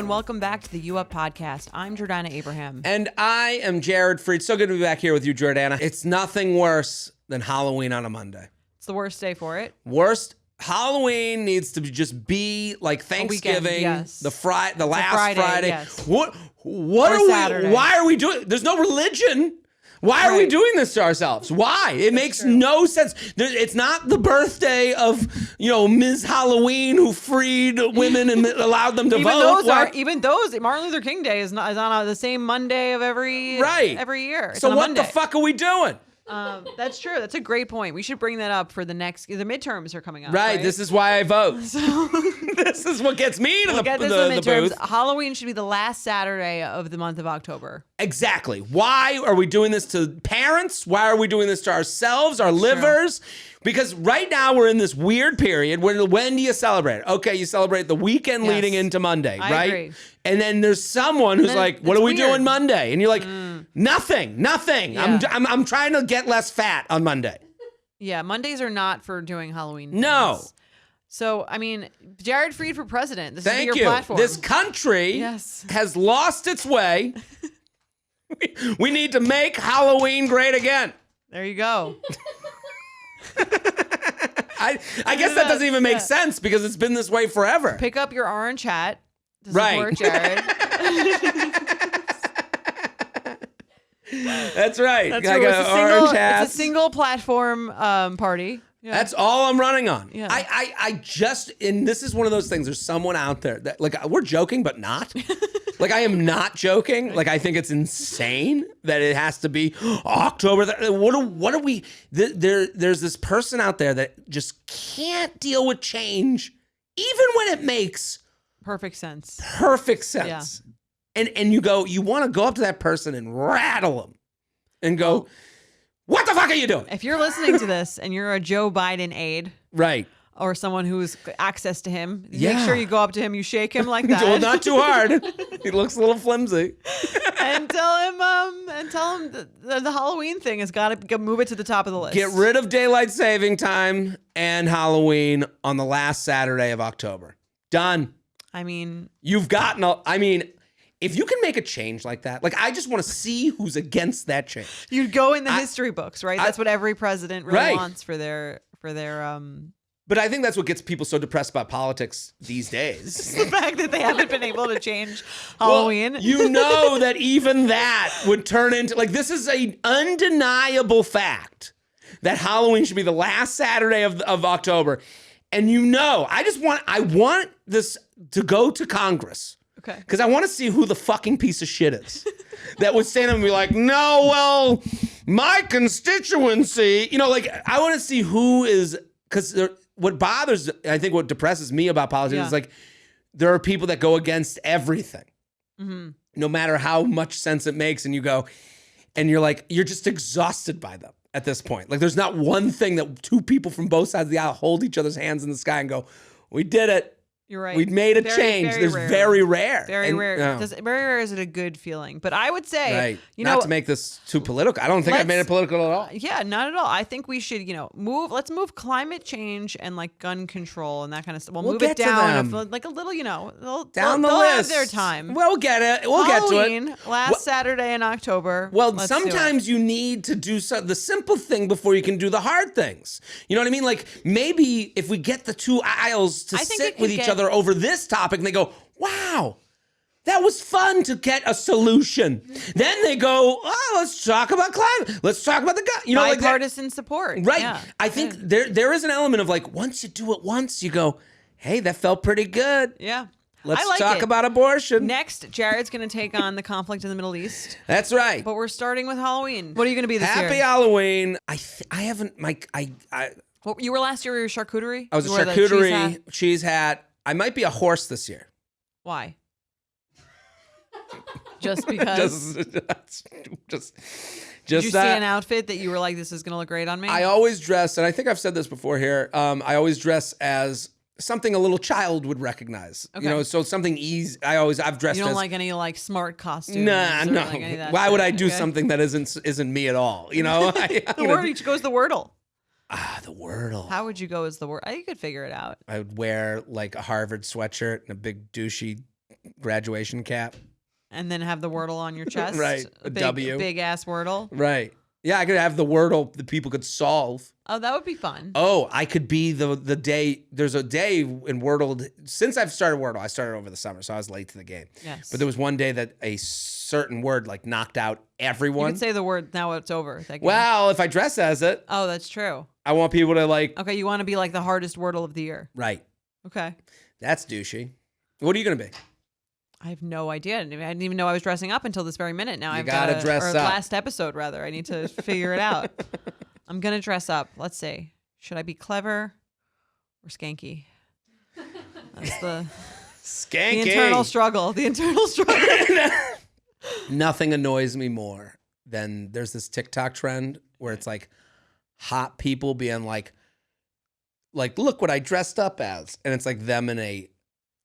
and welcome back to the U Up Podcast. I'm Jordana Abraham. And I am Jared Freed. So good to be back here with you, Jordana. It's nothing worse than Halloween on a Monday. It's the worst day for it. Worst. Halloween needs to just be like Thanksgiving, weekend, yes. the last Friday. Yes. What Or are Saturday. we? Why are we doing? There's no religion. Why are we Right. doing this to ourselves? Why? It makes true. no sense. It's not the birthday of Ms. Halloween who freed women and allowed them to vote. Even those. Martin Luther King Day is on the same Monday of every year. It's So on a what Monday. the fuck are we doing? That's true. That's a great point. We should bring that up for the midterms are coming up. Right. This is why I vote. This is what gets me to the midterms. booth. Halloween should be the last Saturday of the month of October. Exactly. Why are we doing this to parents? Why are we doing this to ourselves, our livers? Because right now we're in this weird period where when do you celebrate it? Okay, you celebrate the weekend Yes. leading into Monday, I right? agree. And then there's someone who's then like, "What it's are we weird. doing Monday?" And you're like, "Nothing. Yeah. I'm trying to get less fat on Monday." Yeah, Mondays are not for doing Halloween. No. things. So, I mean, Jared Freed for president. This Thank is you. your platform. This country Yes. has lost its way. We need to make Halloween great again. There you go. I guess that doesn't even make sense because it's been this way forever. Pick up your orange hat to Right. support Jared. That's right. That's Like true. an orange hat. It's a single platform party. Yeah. That's all I'm running on. Yeah. I just, and this is one of those things, there's someone out there that, like, we're joking, but not. Like, I am not joking. Like, I think it's insane that it has to be October. What are we, there's this person out there that just can't deal with change, even when it makes perfect sense. perfect sense. And you want to go up to that person and rattle them and go, what the fuck are you doing? If you're listening to this and you're a Joe Biden aide Right. or someone who's access to him, make Yeah. sure you go up to him, you shake him like that. Well, not too hard. He looks a little flimsy. and tell him the Halloween thing has got to move it to the top of the list. Get rid of daylight saving time and Halloween on the last Saturday of October. Done. I mean, if you can make a change like that, like, I just want to see who's against that change. you'd go in the history books, right? That's what every president really Right. wants for their But I think that's what gets people so depressed about politics these days. the fact that they haven't been able to change Well, Halloween. you know that even that would turn into, like, this is an undeniable fact that Halloween should be the last Saturday of October. And I want this to go to Congress. Okay. Because I want to see who the fucking piece of shit is that would stand up and be like, no, well, my constituency, I want to see who is, because what depresses me about politics is, like, there are people that go against everything, no matter how much sense it makes. And you go, and you're like, you're just exhausted by them at this point. Like, there's not one thing that two people from both sides of the aisle hold each other's hands in the sky and go, we did it. You're right. We made a Very, change. very There's rare. very rare. Very And, rare. no. Very rare is it a good feeling. But I would say, Right. you Not know, to make this too political. I don't think I've made it political at all. yeah, not at all. I think we should, let's move climate change and like gun control and that kind of stuff. We'll move get it to down them. like a little, Down the they'll list. have their time. We'll get it. We'll Halloween, get to it. last Saturday in October. Well, Let's do it. sometimes you need to do the simple thing before you can do the hard things. You know what I mean? Like, maybe if we get the two aisles to I think sit it with could each get- other over this topic and they go, wow, that was fun to get a solution. Then they go, oh, let's talk about climate. Let's talk about the gun. Like that. bipartisan support. Right. Yeah. I think there is an element of, like, once you do it once, you go, hey, that felt pretty good. Yeah. Let's I like talk it. about abortion. Next, Jared's going to take on the conflict in the Middle East. That's right. But we're starting with Halloween. What are you going to be this year? Happy Halloween. I haven't, You were last year, you were charcuterie? I was a You wore the cheese hat? charcuterie, cheese hat. I might be a horse this year. Why? Just because? just Did you see that. an outfit that you were like, this is going to look great on me? I always dress, and I think I've said this before here, I always dress as something a little child would recognize. Okay. So something easy. I've dressed You don't as, like any like smart costumes? Nah, or, no. like, any of that Why would shit, I do okay? something that isn't me at all? The goes the Wordle. The Wordle. How would you go as the Wordle? You could figure it out. I would wear like a Harvard sweatshirt and a big douchey graduation cap. And then have the Wordle on your chest. Right, a big, W. Big ass Wordle. Right. Yeah, I could have the Wordle that people could solve. Oh, that would be fun. Oh, I could be the day. There's a day in Wordle. Since I've started Wordle, I started over the summer, so I was late to the game. Yes. But there was one day that a certain word like knocked out You everyone. could say the word, now it's over. That game. Well, if I dress as it, Oh, that's true. I want people to like. Okay, you want to be like the hardest Wordle of the year. Right. Okay. That's douchey. What are you gonna be? I have no idea. I didn't even know I was dressing up until this very minute. Now I've gotta got dress or up. last episode, rather. I need to figure it out. I'm going to dress up. Let's see. Should I be clever or skanky? That's the Skanky. internal struggle. The internal struggle. Nothing annoys me more than there's this TikTok trend where it's like hot people being like, look what I dressed up as. And it's like them in a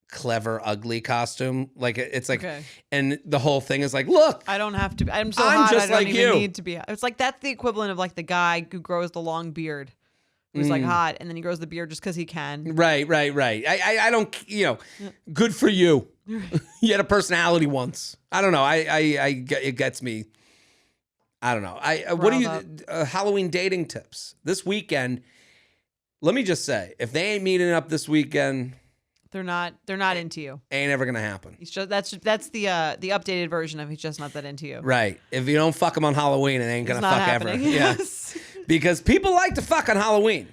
clever, ugly costume. Like it's like, Okay. and the whole thing is like, look, I don't have to. I'm so I'm hot. just I don't like even you. need to be. It's like that's the equivalent of like the guy who grows the long beard, who's like hot, and then he grows the beard just because he can. right. I don't, good for you. You had a personality once. I don't know. It gets me. I don't know. What do you, Halloween dating tips this weekend? Let me just say, if they ain't meeting up this weekend, They're not into you. ain't ever gonna happen. He's just that's the updated version of he's just not that into you. Right. If you don't fuck them on Halloween, it ain't It's gonna not fuck ever. happening. Yeah. Yes. Because people like to fuck on Halloween.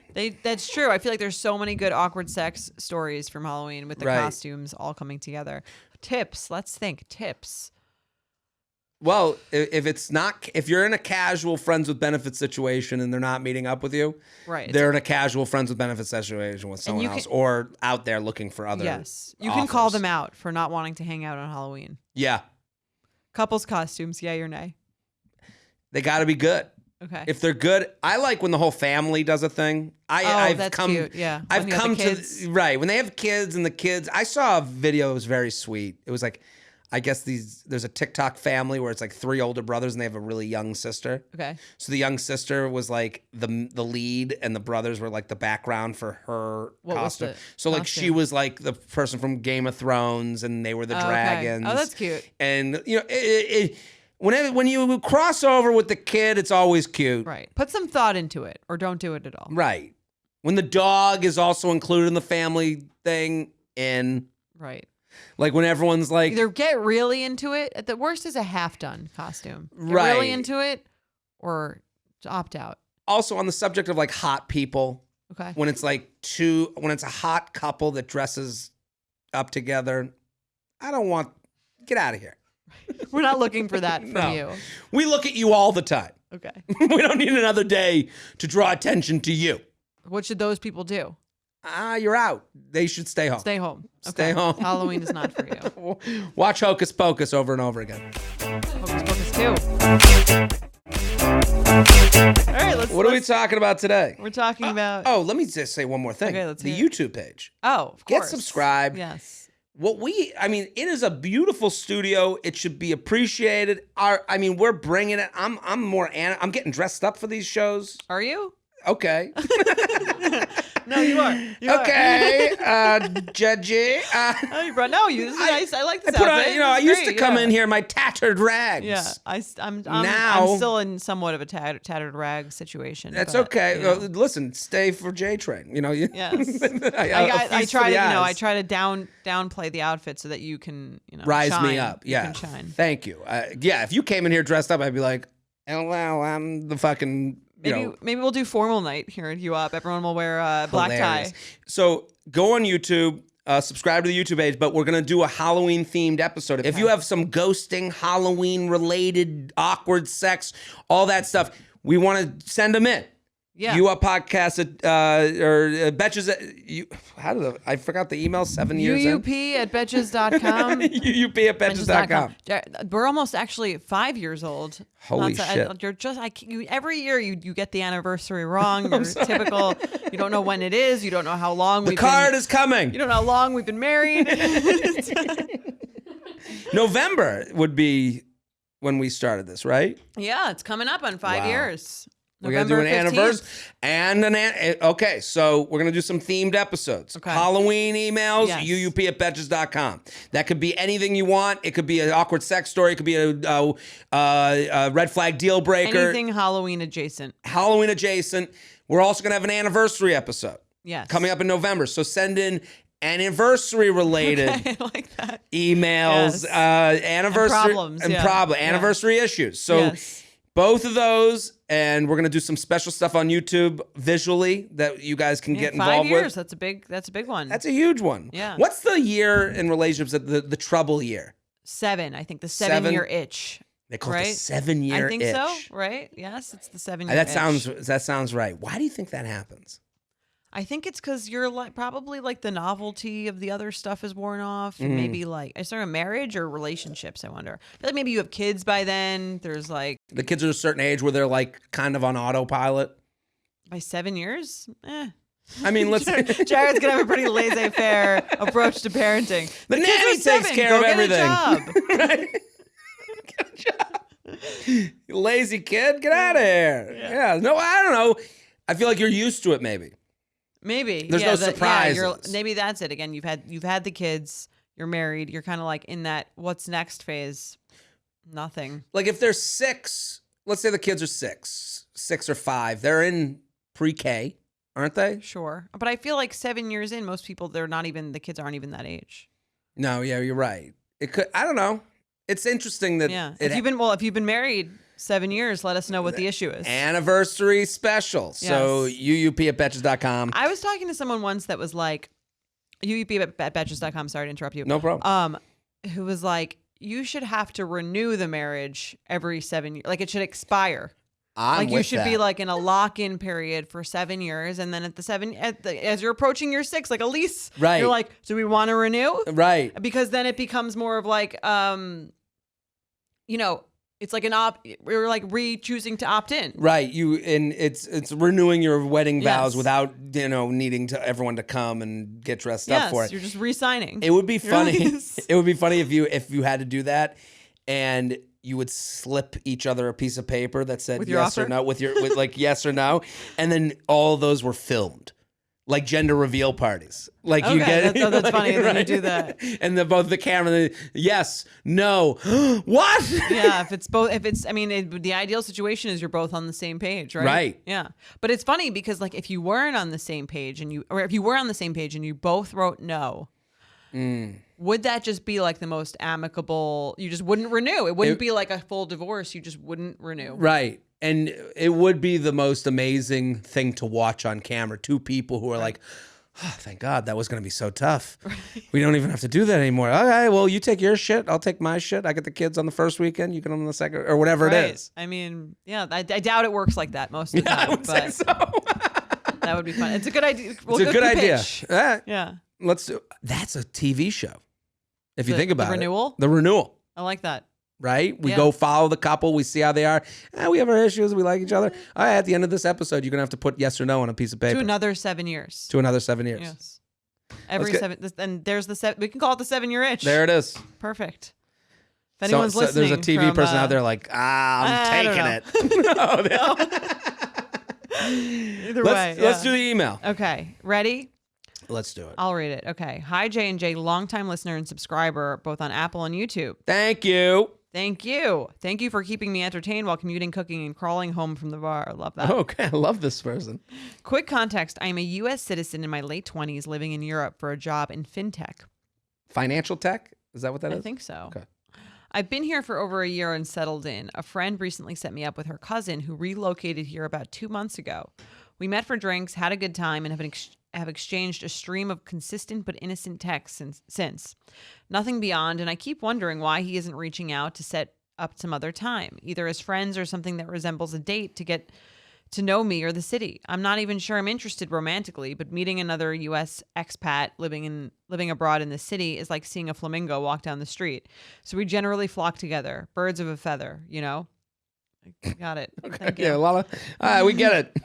That's true. I feel like there's so many good awkward sex stories from Halloween with the Right. costumes all coming together. Tips. Let's think. Tips. Well, if you're in a casual friends with benefits situation and they're not meeting up with you, Right. they're in a casual friends with benefits situation with someone you else can- or out there looking for other. Yes. You can call offers. them out for not wanting to hang out on Halloween. Yeah. Couples costumes, yay or nay? They got to be good. Okay. If they're good, I like when the whole family does a thing. That's cute. Yeah. I've When you have come the kids. to right when they have kids and the kids. I saw a video. It was very sweet. It was like, I guess there's a TikTok family where it's like 3 older brothers and they have a really young sister. Okay. So the young sister was like the lead, and the brothers were like the background for her What was costume. the So like she costume? was like the person from Game of Thrones, and they were the Oh, okay. dragons. Oh, that's cute. And when you cross over with the kid, it's always cute. Right. Put some thought into it or don't do it at all. Right. When the dog is also included in the family thing, and Right. like when everyone's like, Either get really into it. At the worst is a half done costume. Get Right. really into it or opt out. also on the subject of like hot people, Okay. when it's like when it's a hot couple that dresses up together, get out of here. We're not looking for that from No. you. We look at you all the time. Okay. We don't need another day to draw attention to you. What should those people do? You're out. They should stay home. Stay home. Stay home. Halloween is not for you. Watch Hocus Pocus over and over again. Hocus Pocus 2. All right, What are we talking about today? We're talking about. Oh, let me just say one more thing. Okay, let's the hear it. YouTube page. Oh, of Get course. subscribed. Yes. It is a beautiful studio. It should be appreciated. We're bringing it. I'm getting dressed up for these shows. Are you? Okay. No, you are. You are. Okay. Judgy. Oh, you brought. No, you. This is nice. I like I this put on, outfit. I It's used to great, come yeah. in here in my tattered rags. Yeah, I'm Now- still in somewhat of a tattered rag situation. That's but, okay. you know. Listen, stay for J Train. Yes. I I try to, I try to downplay the outfit so that you can, rise shine. me up. You Yeah. can shine. Thank you. If you came in here dressed up, I'd be like, oh, well, I'm the fucking, Maybe we'll do formal night here at You Up. Everyone will wear a black hilarious. tie. So go on YouTube, subscribe to the YouTube page, but we're going to do a Halloween themed episode. If you have some ghosting, Halloween related, awkward sex, all that stuff, we want to send them in. Yeah. You Up Podcast or Betches. I forgot the email 7 years in. UUP at betches.com. UUP at Betches.com. We're almost actually 5 years old. Holy shit. You're just every year you get the anniversary wrong. You're typical. You don't know when it is. You don't know how long The card is coming. You don't know how long we've been married. November would be when we started this, right? Yeah, it's coming up on 5 Wow. years. We're going to do an November 15th. anniversary and okay, so we're going to do some themed episodes. Okay. Halloween emails, Yes. uup@betches.com. That could be anything you want. It could be an awkward sex story. It could be a red flag deal breaker. Anything Halloween adjacent. Halloween adjacent. We're also going to have an anniversary episode Yes. coming up in November. So send in anniversary related I like that. emails, Yes. anniversary And problems, and yeah. problem Yeah. anniversary issues. So Yes. both of those, and we're gonna do some special stuff on YouTube visually that you guys can get 5 involved years. with. That's a big one. That's a huge one. Yeah. What's the year in relationships that the trouble year? 7. I think the 7? 7-year itch. They call it the Right? 7-year I think itch. so. Right? Yes, it's the 7-year. That itch. sounds right. Why do you think that happens? I think it's because you're probably the novelty of the other stuff is worn off. Mm-hmm. And maybe is there a marriage or relationships? I wonder. I feel like maybe you have kids by then. There's The kids are at a certain age where they're kind of on autopilot. by 7 years. I mean, let's. Jared's gonna have a pretty laissez-faire approach to parenting. The kids nanny are takes 7. care Go of get everything. A job. Right? Get a job. You lazy kid, get out of here. Yeah. No, I don't know. I feel like you're used to it, maybe. Maybe There's no surprises. Maybe that's it. Again, you've had the kids. You're married. You're kind of in that what's next phase. Nothing. Like if they're 6, let's say the kids are 6 or 5, they're in pre-K, aren't they? Sure, but I feel like 7 years in, most people the kids aren't even that age. No, yeah, you're right. It could. I don't know. It's interesting that. Yeah. If you've been married 7 years, let us know what the issue is. Anniversary special. So uup@betches.com. I was talking to someone once that was uup@betches.com. Sorry to interrupt you. No problem. Who was you should have to renew the marriage every 7 years. It should expire. You should be in a lock-in period for 7 years, and then as you're approaching your 6, a lease. Right. You're do we want to renew? Right. Because then it becomes more of it's we're choosing to opt in. Right. It's renewing your wedding vows Yes. without needing everyone to come and get dressed up for it. You're just re-signing. It would be funny. Yes. It would be funny if you had to do that, and you would slip each other a piece of paper that said With your yes or offer? no, with yes or no, and then all those were filmed. Like gender reveal parties. You Okay, get that's funny, and then you right? do that. And both the camera, yes, no, what? Yeah, the ideal situation is you're both on the same page, right? Right. Yeah. But it's funny because if you weren't on the same page and you were on the same page and you both wrote no, would that just be the most amicable? You just wouldn't renew. It wouldn't be a full divorce. You just wouldn't renew. Right. And it would be the most amazing thing to watch on camera. 2 people who are oh, thank God, that was going to be so tough. We don't even have to do that anymore. Okay, well, you take your shit. I'll take my shit. I get the kids on the first weekend. You get them on the second, or whatever Right. it is. I mean, yeah, I doubt it works like that most of the time. I would say but so. that would be fun. It's a good idea. It's a good idea. Pitch. Yeah. Yeah. Let's do. That's a TV show. If you think about the it. renewal? The renewal. I like that. Right? We Yeah. go follow the couple. We see how they are. We have our issues. We like each other. All right, at the end of this episode, you're going to have to put yes or no on a piece of paper. To another 7 years. To another 7 years. Yes. Every get- 7. And there's the 7. We can call it the 7-year itch. There it is. Perfect. If anyone's listening, there's a TV from, person out there I'm I don't taking it. No, Either way. let's do the email. Okay. Ready? Let's do it. I'll read it. Okay. Hi, J&J, longtime listener and subscriber, both on Apple and YouTube. Thank you. Thank you. Thank you for keeping me entertained while commuting, cooking, and crawling home from the bar. I love that. Okay, I love this person. Quick context. I am a U.S. citizen in my late 20s living in Europe for a job in fintech. Financial tech? Is that what that is? I think so. Okay. I've been here for over a year and settled in. A friend recently set me up with her cousin who relocated here about 2 months ago. We met for drinks, had a good time, and have exchanged a stream of consistent but innocent texts since. Nothing beyond, and I keep wondering why he isn't reaching out to set up some other time, either as friends or something that resembles a date to get to know me or the city. I'm not even sure I'm interested romantically, but meeting another U.S. expat living abroad in the city is like seeing a flamingo walk down the street. So we generally flock together, birds of a feather, you know? Got it. Thank you. Yeah, Lala. We get it.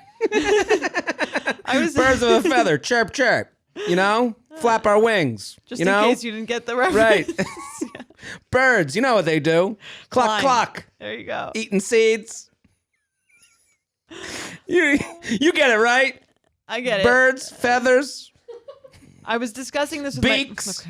Birds of a feather, chirp, chirp. You know? Flap our wings. Just you know? in case you didn't get the reference. Right. Birds, you know what they do. Cluck, Flying. cluck. There you go. Eating seeds. You get it, right? I get it. Birds, feathers, I was discussing this with beaks.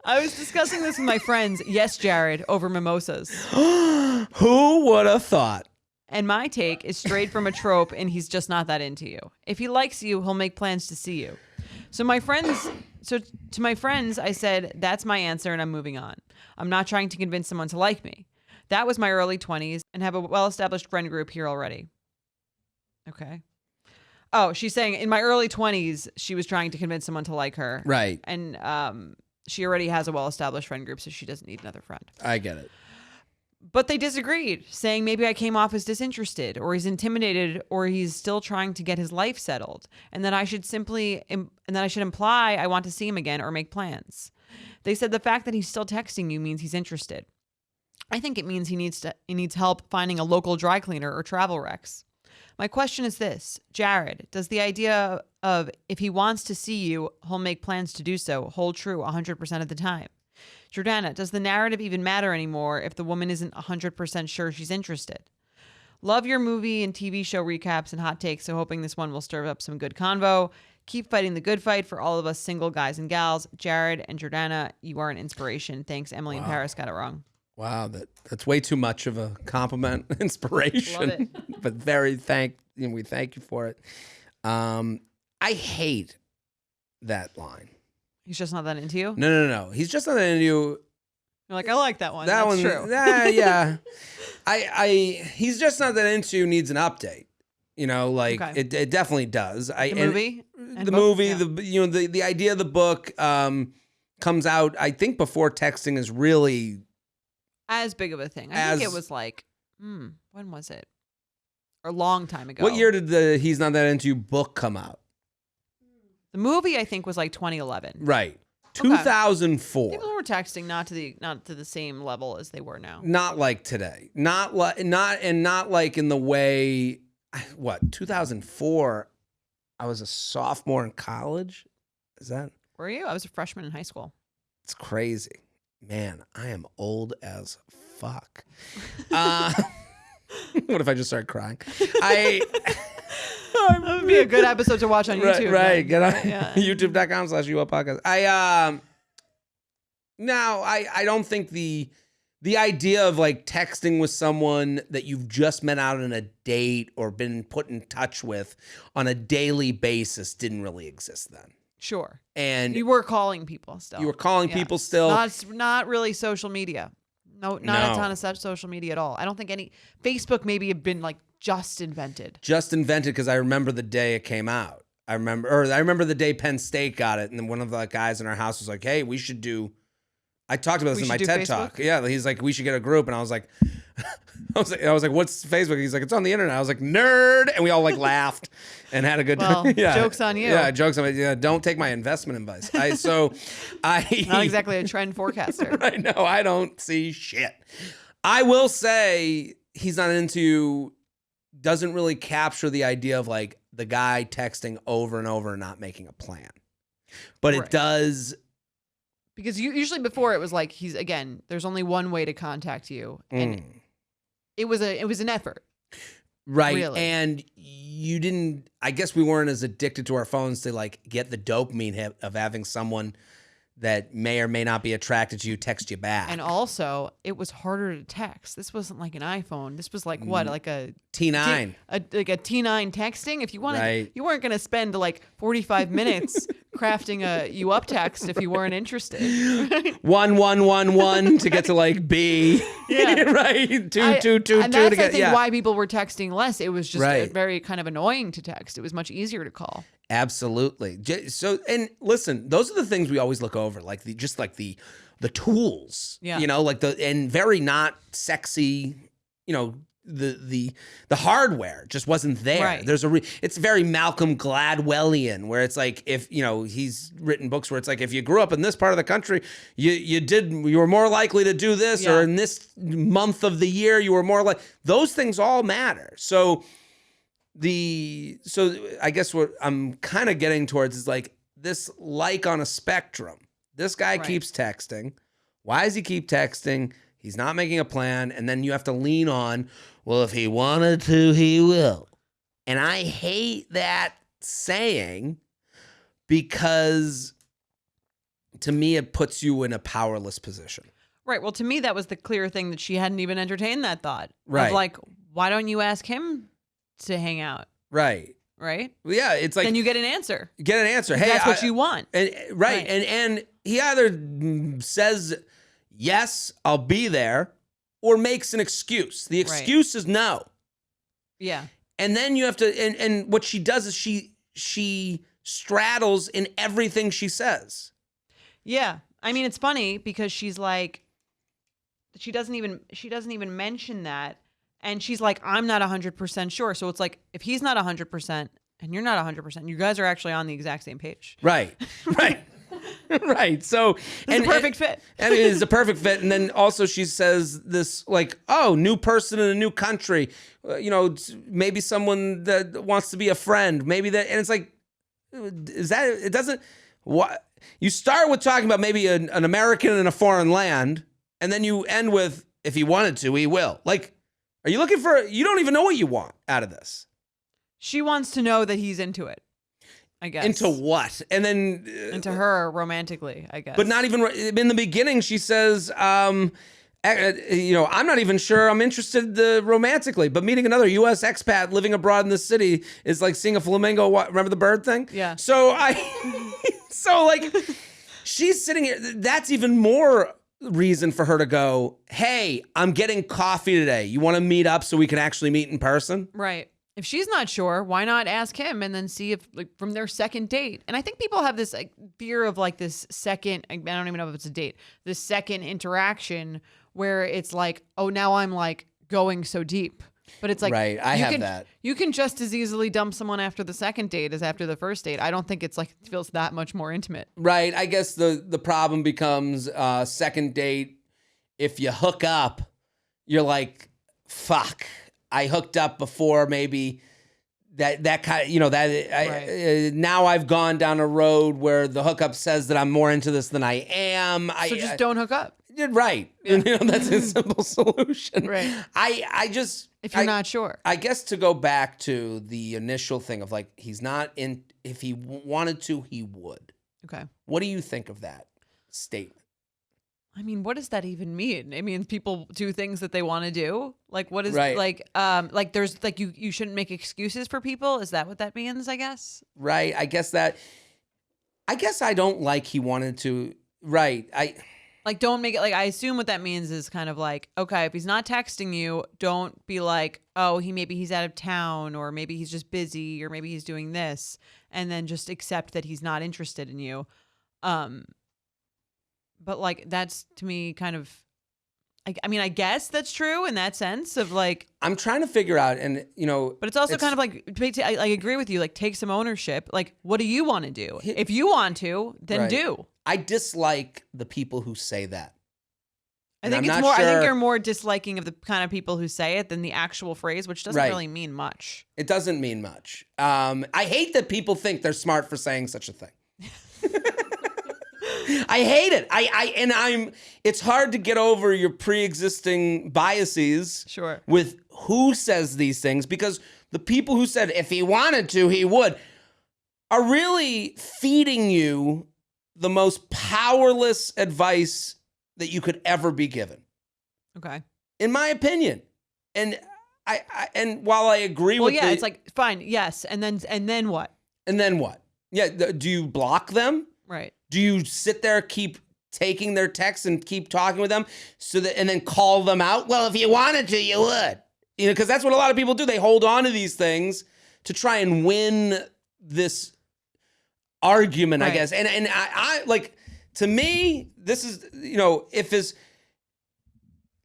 I was discussing this with my friends, yes, Jared, over mimosas. Who would have thought? And my take is straight from a trope, and he's just not that into you. If he likes you, he'll make plans to see you. So to my friends, I said, that's my answer, and I'm moving on. I'm not trying to convince someone to like me. That was my early 20s, and have a well-established friend group here already. Okay. Oh, she's saying in my early 20s, she was trying to convince someone to like her. Right. And she already has a well-established friend group, so she doesn't need another friend. I get it. But they disagreed, saying maybe I came off as disinterested, or he's intimidated, or he's still trying to get his life settled, and that I should imply I want to see him again or make plans. They said the fact that he's still texting you means he's interested. I think it means he needs help finding a local dry cleaner or travel recs. My question is this, Jared, does the idea of if he wants to see you, he'll make plans to do so hold true 100% of the time? Jordana, does the narrative even matter anymore if the woman isn't 100% sure she's interested? Love your movie and TV show recaps and hot takes, so hoping this one will stir up some good convo. Keep fighting the good fight for all of us single guys and gals. Jared and Jordana, you are an inspiration. Thanks, Emily in Paris got it wrong. Wow, that's way too much of a compliment, inspiration. Love it. But we thank you for it. I hate that line. He's just not that into you? No. He's just not that into you. You're like, I like that one. That That's one, true. Yeah. He's just not that into you. Needs an update. You know, like Okay. it definitely does. The movie? And The book? movie, Yeah. the idea of the book comes out, I think, before texting is really As big of a thing. I think it was like, when was it? A long time ago. What year did the He's Not That Into You book come out? The movie, I think, was like 2011. Right. Okay. 2004. People were texting not to the same level as they were now. Not like today. Not like in the way 2004 I was a sophomore in college. Is that? Were you? I was a freshman in high school. It's crazy. Man, I am old as fuck. What if I just started crying? That would be a good episode to watch on YouTube. Right. Get on Yeah. youtube.com/UUpodcast. I don't think the idea of like texting with someone that you've just met out on a date or been put in touch with on a daily basis didn't really exist then. Sure. And You were calling people still. you were calling Yeah. people still. Not really social media. Not a ton of such social media at all. I don't think Facebook maybe had been like just invented. Just invented because I remember the day it came out. I remember the day Penn State got it, and then one of the guys in our house was like, "Hey, we should do." I talked about this in my TED Facebook? Talk. Yeah, he's like, "We should get a group," and I was like, I was like, "What's Facebook?" He's like, "It's on the internet." I was like, "Nerd," and we all like laughed and had a good Well, time. Yeah. joke's on you. Yeah, jokes on me. Yeah, don't take my investment advice. Not exactly a trend forecaster. I know. I don't see shit. I will say He's Not Into doesn't really capture the idea of like the guy texting over and over and not making a plan. But Right. it does. Because usually before it was like there's only one way to contact you, and it was an effort. Right. Really. And I guess we weren't as addicted to our phones to like get the dopamine hit of having someone that may or may not be attracted to you text you back. And also, it was harder to text. This wasn't like an iPhone. This was like what, like a T9. like a T9 texting. If you wanted, Right. you weren't going to spend like 45 minutes crafting a you up text if you weren't interested. 1111 to get to like B. Yeah. Right. 2222 and that's to get. I think why people were texting less. It was just Right. very kind of annoying to text. It was much easier to call. Absolutely. So, and listen, those are the things we always look over, like the tools, Yeah. you know, like and very not sexy, you know, the hardware just wasn't there. Right. It's very Malcolm Gladwellian, where it's like, if, you know, he's written books where it's like, if you grew up in this part of the country, you were more likely to do this, Yeah. or in this month of the year, you were more like, those things all matter. So I guess what I'm kind of getting towards is like this, like on a spectrum. This guy Right. keeps texting. Why does he keep texting? He's not making a plan. And then you have to lean on, well, if he wanted to, he will. And I hate that saying because to me, it puts you in a powerless position. Right. Well, to me, that was the clear thing that she hadn't even entertained that thought. Right. Of like, why don't you ask him to hang out? Right. Right. Well, yeah. It's like then you get an answer. Get an answer. Hey, that's what you want. And right. And he either says yes, I'll be there, or makes an excuse. The excuse is no. Yeah. And then you have to. And what she does is she straddles in everything she says. Yeah. I mean, it's funny because she's like, she doesn't even mention that. And she's like, I'm not 100% sure. So it's like, if he's not 100% and you're not 100%, you guys are actually on the exact same page. Right. Right. Right. So it's a perfect fit. And it is a perfect fit. And then also she says this like, oh, new person in a new country, maybe someone that wants to be a friend, maybe that. And it's like, is that, it doesn't, what you start with talking about maybe an American in a foreign land. And then you end with, if he wanted to, he will. Like, are you looking for, you don't even know what you want out of this. She wants to know that he's into it, I guess. Into what? And then. Into her romantically, I guess. But not even, in the beginning, she says, I'm not even sure I'm interested romantically, but meeting another U.S. expat living abroad in the city is like seeing a flamingo. Remember the bird thing? Yeah. So she's sitting here. That's even more reason for her to go, hey, I'm getting coffee today. You want to meet up so we can actually meet in person? Right. If she's not sure, why not ask him and then see if like from their second date? And I think people have this like fear of like this second, I don't even know if it's a date, this second interaction where it's like, oh, now I'm like going so deep. But it's like, right. I have that. You can just as easily dump someone after the second date as after the first date. I don't think it's like, it feels that much more intimate. Right. I guess the problem becomes second date. If you hook up, you're like, fuck, I hooked up before, maybe that kind of, right. Now I've gone down a road where the hookup says that I'm more into this than I am. So just don't hook up. Right. Yeah. That's a simple solution. Right. I just, if you're not sure, I guess to go back to the initial thing of like, he's not in, if he wanted to, he would. Okay. What do you think of that statement? I mean, what does that even mean? It means people do things that they want to do. Like, what is right. like there's like, you shouldn't make excuses for people. Is that what that means? I guess. Right. I guess I don't like he wanted to. Right. Like, don't make it like, I assume what that means is kind of like, okay, if he's not texting you, don't be like, oh, maybe he's out of town, or maybe he's just busy, or maybe he's doing this, and then just accept that he's not interested in you. But like, that's to me kind of, I mean, I guess that's true in that sense of like, I'm trying to figure out, and but it's also kind of like, I agree with you, like take some ownership. Like, what do you want to do? If you want to, then right. do. I dislike the people who say that. I think it's more. Sure. I think you're more disliking of the kind of people who say it than the actual phrase, which doesn't right. really mean much. It doesn't mean much. I hate that people think they're smart for saying such a thing. I hate it. It's hard to get over your pre-existing biases. Sure. With who says these things, because the people who said if he wanted to, he would, are really feeding you the most powerless advice that you could ever be given. Okay. In my opinion. And and while I agree with it's like, fine, yes. And then what? And then what? Yeah. Do you block them? Right. Do you sit there, keep taking their texts and keep talking with them and then call them out? Well, if you wanted to, you would. Because that's what a lot of people do. They hold on to these things to try and win this argument, right. I guess. And I like, to me, this is, if his,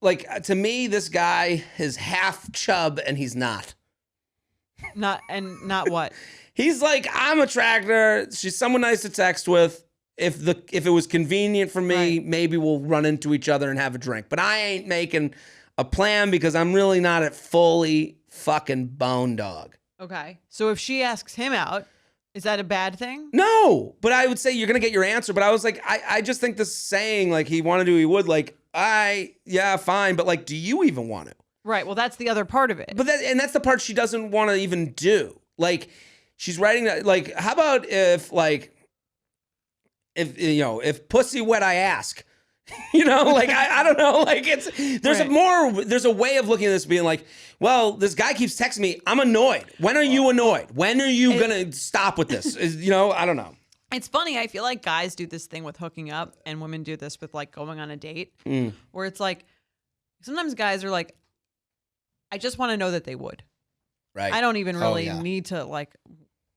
like, to me, this guy is half chub and he's not. Not what? He's like, I'm attracted her. She's someone nice to text with. If it was convenient for me, right. maybe we'll run into each other and have a drink. But I ain't making a plan because I'm really not at fully fucking bone dog. Okay. So if she asks him out, is that a bad thing? No, but I would say you're going to get your answer. But I was like, I just think this saying, like, he wanted to, he would, like, yeah, fine, but like, do you even want to? Right. Well, that's the other part of it. But that's the part she doesn't want to even do. Like, she's writing that. Like, how about if if pussy wet, I ask. Like I don't know. Like there's a way of looking at this being like, well, this guy keeps texting me. I'm annoyed. When are you annoyed? When are you gonna stop with this? I don't know. It's funny. I feel like guys do this thing with hooking up, and women do this with like going on a date, where it's like sometimes guys are like, I just want to know that they would. Right. I don't even really need to like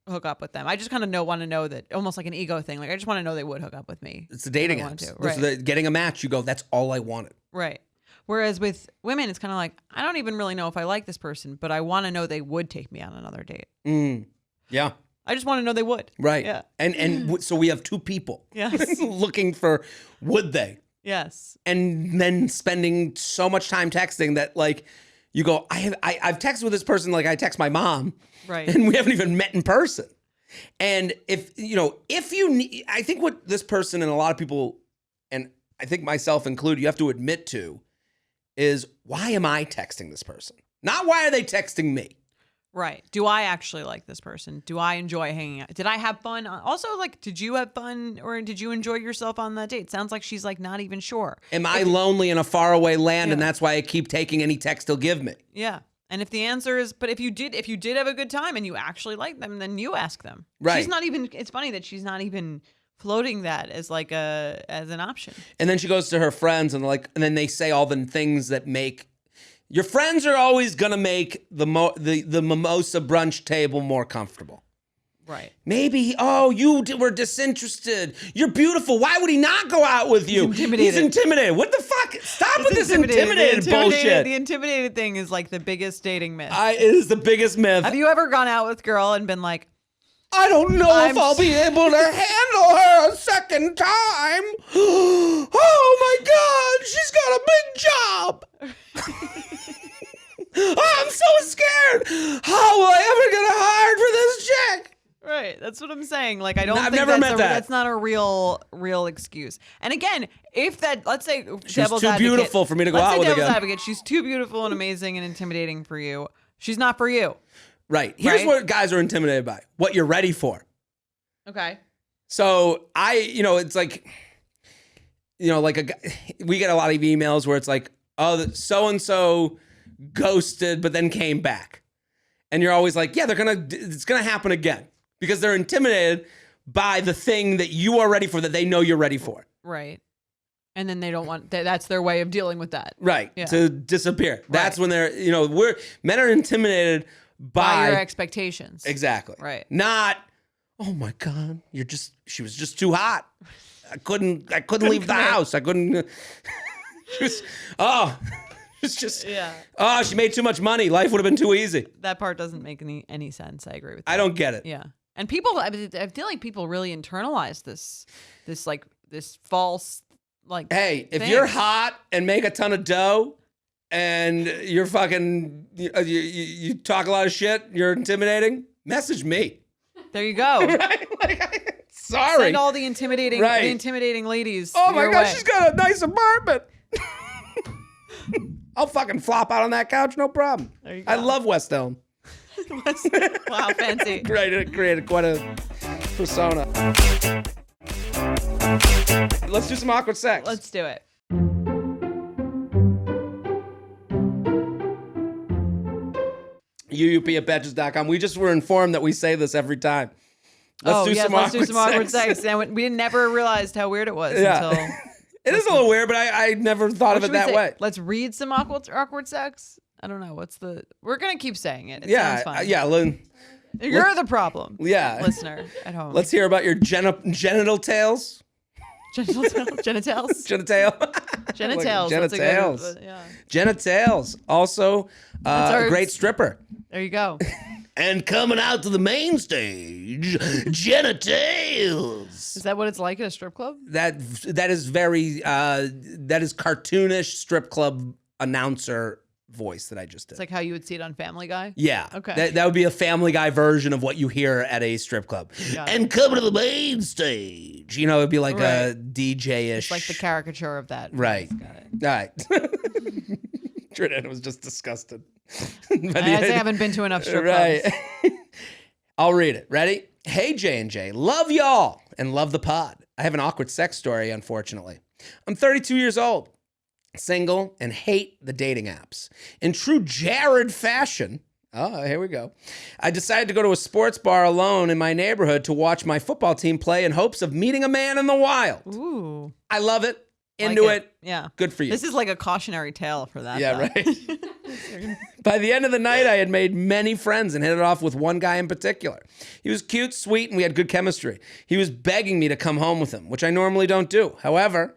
hook up with them. I just kind of want to know that, almost like an ego thing. Like I just want to know they would hook up with me. It's the dating apps. Right. Getting a match, you go, that's all I wanted. Right. Whereas with women, it's kind of like, I don't even really know if I like this person, but I want to know they would take me on another date. Yeah. I just want to know they would. Right. Yeah. And so we have two people looking for would they? Yes. And then spending so much time texting that like you go, I've texted with this person like I text my mom. Right. And we haven't even met in person. And if you need, I think what this person and a lot of people, and I think myself included, you have to admit to is, why am I texting this person? Not why are they texting me? Right. Do I actually like this person? Do I enjoy hanging out? Did I have fun? Also, like, did you have fun or did you enjoy yourself on that date? Sounds like she's like not even sure. Am I lonely in a faraway land and that's why I keep taking any text he'll give me? Yeah. And if the answer is, but if you did have a good time and you actually like them, then you ask them. Right. She's not even, it's funny that she's not even floating that as like as an option. And then she goes to her friends and then they say all the things that make, your friends are always going to make the mimosa brunch table more comfortable. Right. Maybe, you were disinterested. You're beautiful. Why would he not go out with you? He's intimidated. What the fuck? Stop with this intimidated bullshit. The intimidated thing is like the biggest dating myth. It is the biggest myth. Have you ever gone out with a girl and been like, I don't know if I'll be able to handle her a second time. Oh my God, she's got a big job. I'm so scared. How will I ever get hired for this chick? Right, that's what I'm saying. Like, I don't I've think never met that. That's not a real excuse. And again, if that, let's say she's devil's too advocate, beautiful for me to go out with devil's again. Advocate, she's too beautiful and amazing and intimidating for you. She's not for you. Right. Here's what guys are intimidated by. What you're ready for. Okay. So it's like, we get a lot of emails where it's like, oh, so-and-so ghosted, but then came back. And you're always like, yeah, it's going to happen again because they're intimidated by the thing that you are ready for, that they know you're ready for. Right. And then they don't want, that's their way of dealing with that. Right. Yeah. To disappear. Right. That's when they're, men are intimidated by your expectations. Exactly. Right. Not, oh my God, she was just too hot. I couldn't leave the house. I couldn't, it's just, she made too much money. Life would have been too easy. That part doesn't make any sense. I agree with that. I don't get it. Yeah. And people, I feel like people really internalize this false, like, hey, if thing. You're hot and make a ton of dough and you're fucking, you talk a lot of shit, you're intimidating, message me. There you go. Right? Sorry. Send all the intimidating ladies. Oh my God, she's got a nice apartment. I'll fucking flop out on that couch, no problem. There you go. I love West Elm. Wow, fancy. Created quite a persona. Let's do some awkward sex. Let's do it. UUP@betches.com. We just were informed that we say this every time. Let's do some awkward sex. And we never realized how weird it was until... It is a little weird, but I never thought of it that way. Let's read some awkward sex. I don't know. We're going to keep saying it. It sounds fun. You're the problem. Yeah. Listener at home. Let's hear about your genital tales. Genitals? Genitalia. Genitals. Genitals. Genitals. Also, a great stripper. There you go. And coming out to the main stage, Genitals. Is that what it's like at a strip club? That is very that is cartoonish strip club announcer voice that I just did. It's like how you would see it on Family Guy. Yeah. Okay. That would be a Family Guy version of what you hear at a strip club. Got And coming to the main stage. You know, it'd be like a Right. DJ-ish. It's like the caricature of that. Right. Got it. All right. Jordan was just disgusted. I haven't been to enough strip clubs. Right. I'll read it. Ready? Hey, J&J. Love y'all and love the pod. I have an awkward sex story, unfortunately. I'm 32 years old, single, and hate the dating apps. In true Jared fashion, here we go. I decided to go to a sports bar alone in my neighborhood to watch my football team play in hopes of meeting a man in the wild. Ooh. I love it. Like Into it. Yeah. Good for you. This is like a cautionary tale for that. Yeah, though. right. By the end of the night, I had made many friends and hit it off with one guy in particular. He was cute, sweet, and we had good chemistry. He was begging me to come home with him, which I normally don't do. However,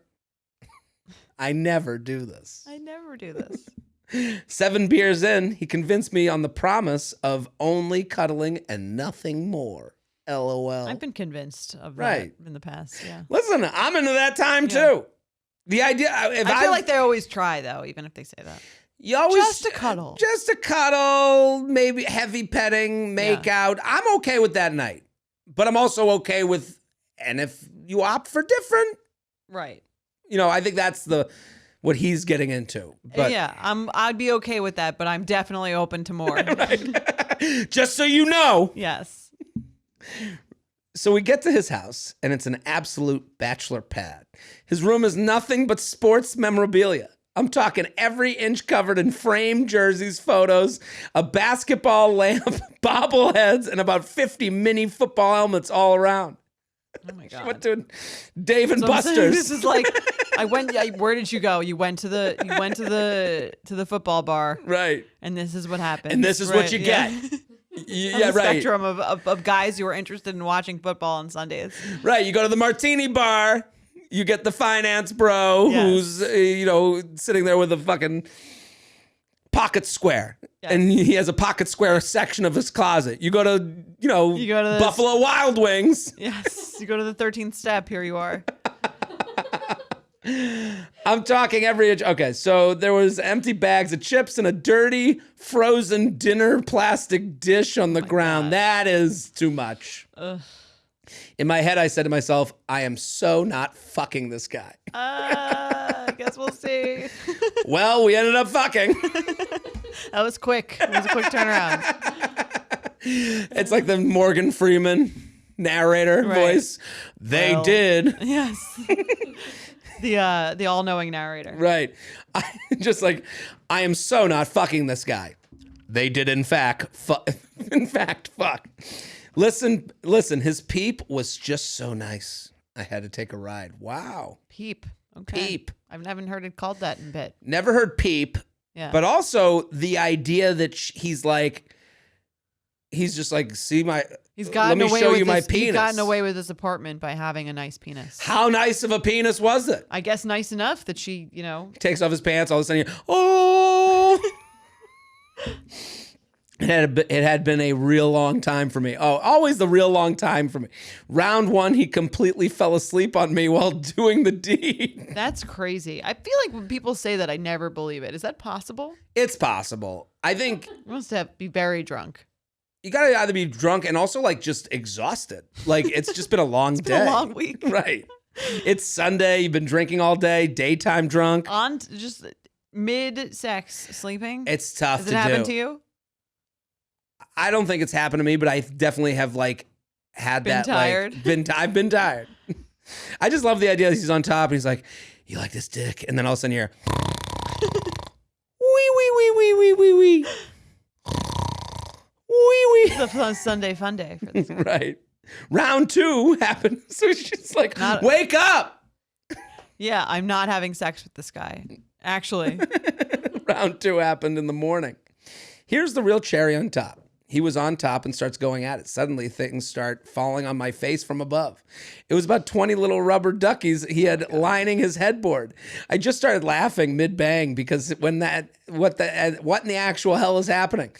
I never do this. I never do this. 7 beers in, he convinced me on the promise of only cuddling and nothing more. LOL. I've been convinced of Right. that in the past. Yeah. Listen, I'm into that time Yeah. too. The idea, if I feel like they always try though, even if they say that. you always Just to cuddle. just to cuddle, maybe heavy petting, make out. I'm okay with that night, but I'm also okay with, and if you opt for different, Right. you know, I think that's what he's getting into. But Yeah, I'd be okay with that, but I'm definitely open to more. just so you know. Yes. So we get to his house, and it's an absolute bachelor pad. His room is nothing but sports memorabilia. I'm talking every inch covered in framed jerseys, photos, a basketball lamp, bobbleheads, and about 50 mini football helmets all around. Oh my god. Went to Dave and So I'm saying Buster's. this is like where did you go? You went to the football bar, Right. and this is what happened. And this is what you get. On Yeah, the right. spectrum of guys who are interested in watching football on Sundays. Right. You go to the martini bar, you get the finance bro Yes. who's, sitting there with a fucking pocket square. Yes. And he has a pocket square section of his closet. You go to, go to this- Buffalo Wild Wings. Yes, you go to the 13th step. Here you are. I'm talking every inch. Okay, so there was empty bags of chips and a dirty frozen dinner plastic dish on the ground. God. That is too much. Ugh. In my head, I said to myself, I am so not fucking this guy. I guess we'll see. Well, we ended up fucking. That was quick. It was a quick turnaround. It's like the Morgan Freeman narrator Right. voice. They Well. did. Yes. The all-knowing narrator. Right. Just like, I am so not fucking this guy. They did, in fact, fuck. Listen, his peep was just so nice. I had to take a ride. Wow. Peep. Okay. Peep. I haven't heard it called that in a bit. Never heard peep, Yeah. but also the idea that he's just like, see my, He's gotten let me away show with you my this, penis. He's gotten away with his apartment by having a nice penis. How nice of a penis was it? I guess nice enough that she, Takes off his pants, all of a sudden, oh. It had been a real long time for me. Oh, always the real long time for me. Round 1, he completely fell asleep on me while doing the deed. That's crazy. I feel like when people say that, I never believe it. Is that possible? It's possible. I think You must be very drunk. you gotta either be drunk and also like just exhausted. Like it's just been a long day. Been a long week. Right. It's Sunday. You've been drinking all day, daytime drunk. Just mid-sex sleeping. It's tough Does to it happen do. to you? I don't think it's happened to me, but I definitely have like had Been that. tired? I've been tired. I just love the idea that he's on top and he's like, "You like this dick?" And then all of a sudden you're, wee wee wee wee wee wee wee, wee wee. It's a Sunday fun day for this guy. Right. Round 2 happened. So she's like, Not- "Wake up!" Yeah, I'm not having sex with this guy. Actually, Round 2 happened in the morning. Here's the real cherry on top. He was on top and starts going at it. Suddenly, things start falling on my face from above. It was about 20 little rubber duckies he had lining his headboard. I just started laughing mid-bang because what in the actual hell is happening?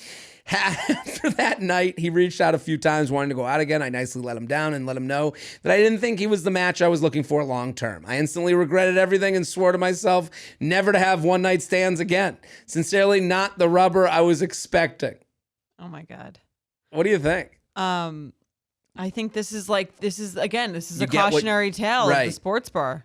After that night, he reached out a few times wanting to go out again. I nicely let him down and let him know that I didn't think he was the match I was looking for long term. I instantly regretted everything and swore to myself never to have one night stands again. Sincerely, not the rubber I was expecting. Oh my God. What do you think? I think this is a You get cautionary tale of the sports bar.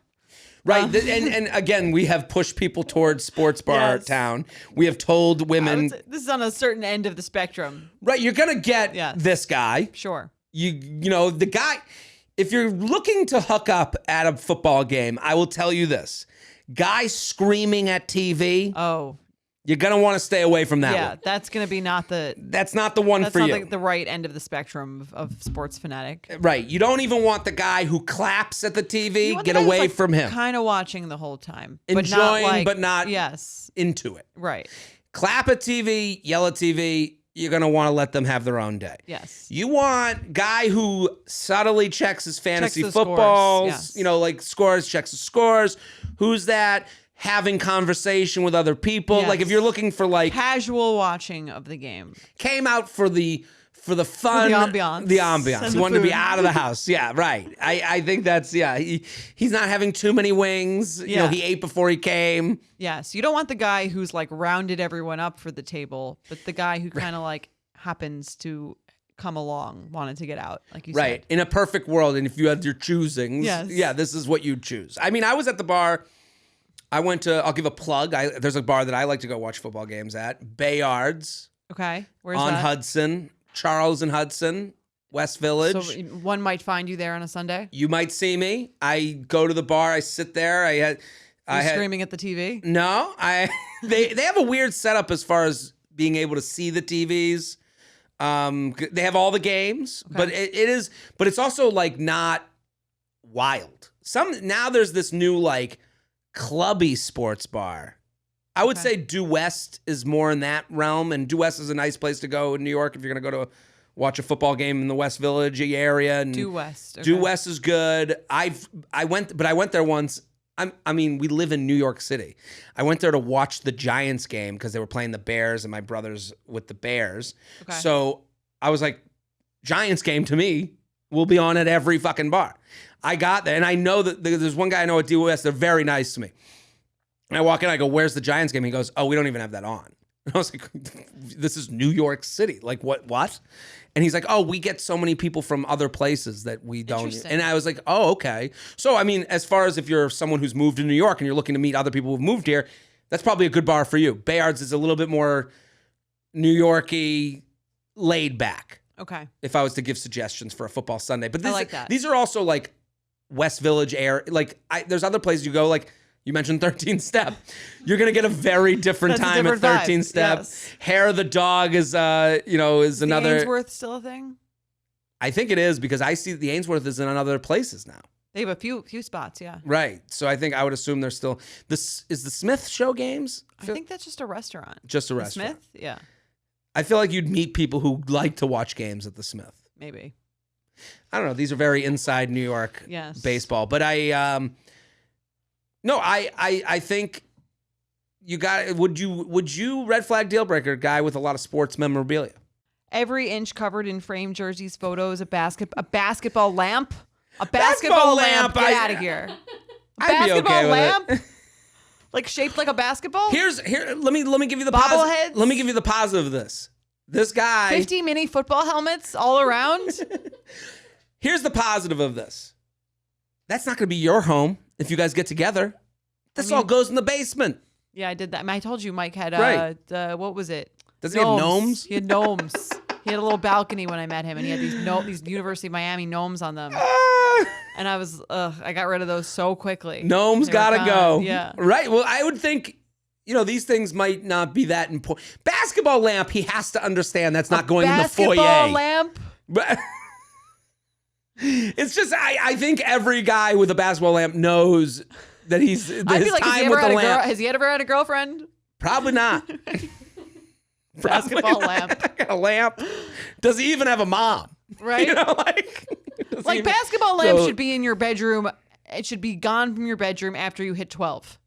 Right. And again, we have pushed people towards sports bar town. We have told women. This is on a certain end of the spectrum. Right. You're going to get this guy. Sure. You know, the guy, if you're looking to hook up at a football game, I will tell you this. Guy screaming at TV. Oh. You're going to want to stay away from that one. Yeah, that's going to be That's not the one for you. That's not the right end of the spectrum of sports fanatic. Right. You don't even want the guy who claps at the TV. Get away from him. Kind of watching the whole time. Enjoying, but not yes, into it. Right. Clap at TV, yell at TV. You're going to want to let them have their own day. Yes. You want guy who subtly checks his fantasy Scores. footballs, Yes. you know, like scores, checks the scores. Who's that? Having conversation with other people. Yes. Like if you're looking for like casual watching of the game. Came out for the fun, the ambiance. The ambiance. And He the wanted to be food. out of the house. Yeah, right. I think that's he's not having too many wings. You know, he ate before he came. Yes. You don't want the guy who's like rounded everyone up for the table, but the guy who kind of like happens to come along, wanted to get out, like you said. In a perfect world, and if you had your choosings, yes. This is what you'd choose. I mean, I was at the bar. I'll give a plug. There's a bar that I like to go watch football games at. Bayards. Okay. Where's on that? Hudson. Charles and Hudson, West Village. So one might find you there on a Sunday? You might see me. I go to the bar. I sit there. I had screaming at the TV? No. They have a weird setup as far as being able to see the TVs. They have all the games, but but it's also like not wild. Now there's this new like clubby sports bar. I would say Due West is more in that realm, and Due West is a nice place to go in New York if you're going to go to watch a football game in the West Village area. And Due West. Okay. Due West is good. I went there once. I mean, we live in New York City. I went there to watch the Giants game because they were playing the Bears, and my brother's with the Bears. Okay. So I was like, Giants game to me will be on at every fucking bar. I got there, and I know that there's one guy I know at Due West. They're very nice to me. And I walk in, I go, "Where's the Giants game?" He goes, "Oh, we don't even have that on." And I was like, "This is New York City. Like, what?" And he's like, "Oh, we get so many people from other places that we don't." Interesting. And I was like, "Oh, okay." So, I mean, as far as if you're someone who's moved to New York and you're looking to meet other people who've moved here, that's probably a good bar for you. Bayards is a little bit more New York-y, laid back. Okay. If I was to give suggestions for a football Sunday. But I like that. These are also like West Village air. Like there's other places you go, like you mentioned 13 Step. You're going to get a very different That's a time different at 13 vibe. Step. Yes. Hair of the Dog is is another. Is Ainsworth still a thing? I think it is because I see the Ainsworth is in other places now. They have a few spots, yeah. Right. So I think I would assume they're still. This is the Smith Show games? I think that's just a restaurant. Just a The restaurant. Smith? Yeah, I feel like you'd meet people who like to watch games at the Smith. maybe. I don't know. These are very inside New York Yes. baseball. But I think you got. Would you red flag deal breaker guy with a lot of sports memorabilia? Every inch covered in framed jerseys, photos, a basketball lamp. A Basketball basketball lamp. lamp, Get I- out of here. A I'd be basketball okay with lamp? it. Like shaped like a basketball? Here. Let me give you the Bobbleheads? Let me give you the positive of this. This guy. 50 mini football helmets all around? Here's the positive of this. That's not going to be your home if you guys get together. This all goes in the basement. Yeah, I did that. I told you Mike had, Right. what was it? Does he have gnomes? He had gnomes. He had a little balcony when I met him, and he had these University of Miami gnomes on them. And I got rid of those so quickly. Gnomes They were gotta gone. go. Yeah. Right. Well, I would think, these things might not be that important. Basketball lamp, he has to understand that's not going in the foyer. Basketball lamp? But it's just, I think every guy with a basketball lamp knows that he's his I feel like time with the lamp. has he ever had a girlfriend? Probably not. Basketball lamp. A lamp. Does he even have a mom? Right? Does he Like even- basketball lamp So- should be in your bedroom. It should be gone from your bedroom after you hit 12.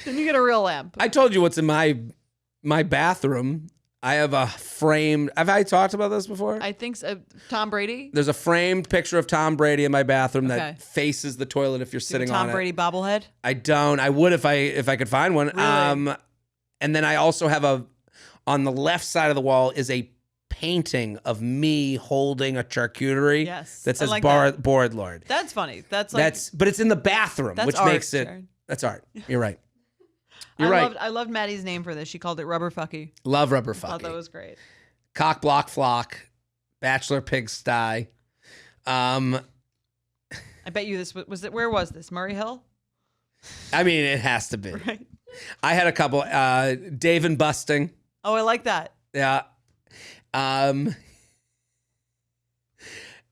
Then you get a real lamp. I told you what's in my bathroom. I have a framed. Have I talked about this before? I think so. Tom Brady. There's a framed picture of Tom Brady in my bathroom Okay. that faces the toilet if you're sitting Tom on Brady bobblehead. it. I don't. I would if I could find one. Really? And then I also have on the left side of the wall is a painting of me holding a charcuterie Yes, that I says like that. Board Lord. That's funny. That's like But it's in the bathroom, that's which art, makes it. Jared. That's art. You're right. You're right. I loved Maddie's name for this. She called it Rubber Fucky. Love rubber I thought that fucking. was great. Cock block flock. Bachelor pigsty. I bet you this was it. Where was this? Murray Hill. I mean, it has to be. Right. I had a couple. Dave and Busting. Oh, I like that. Yeah.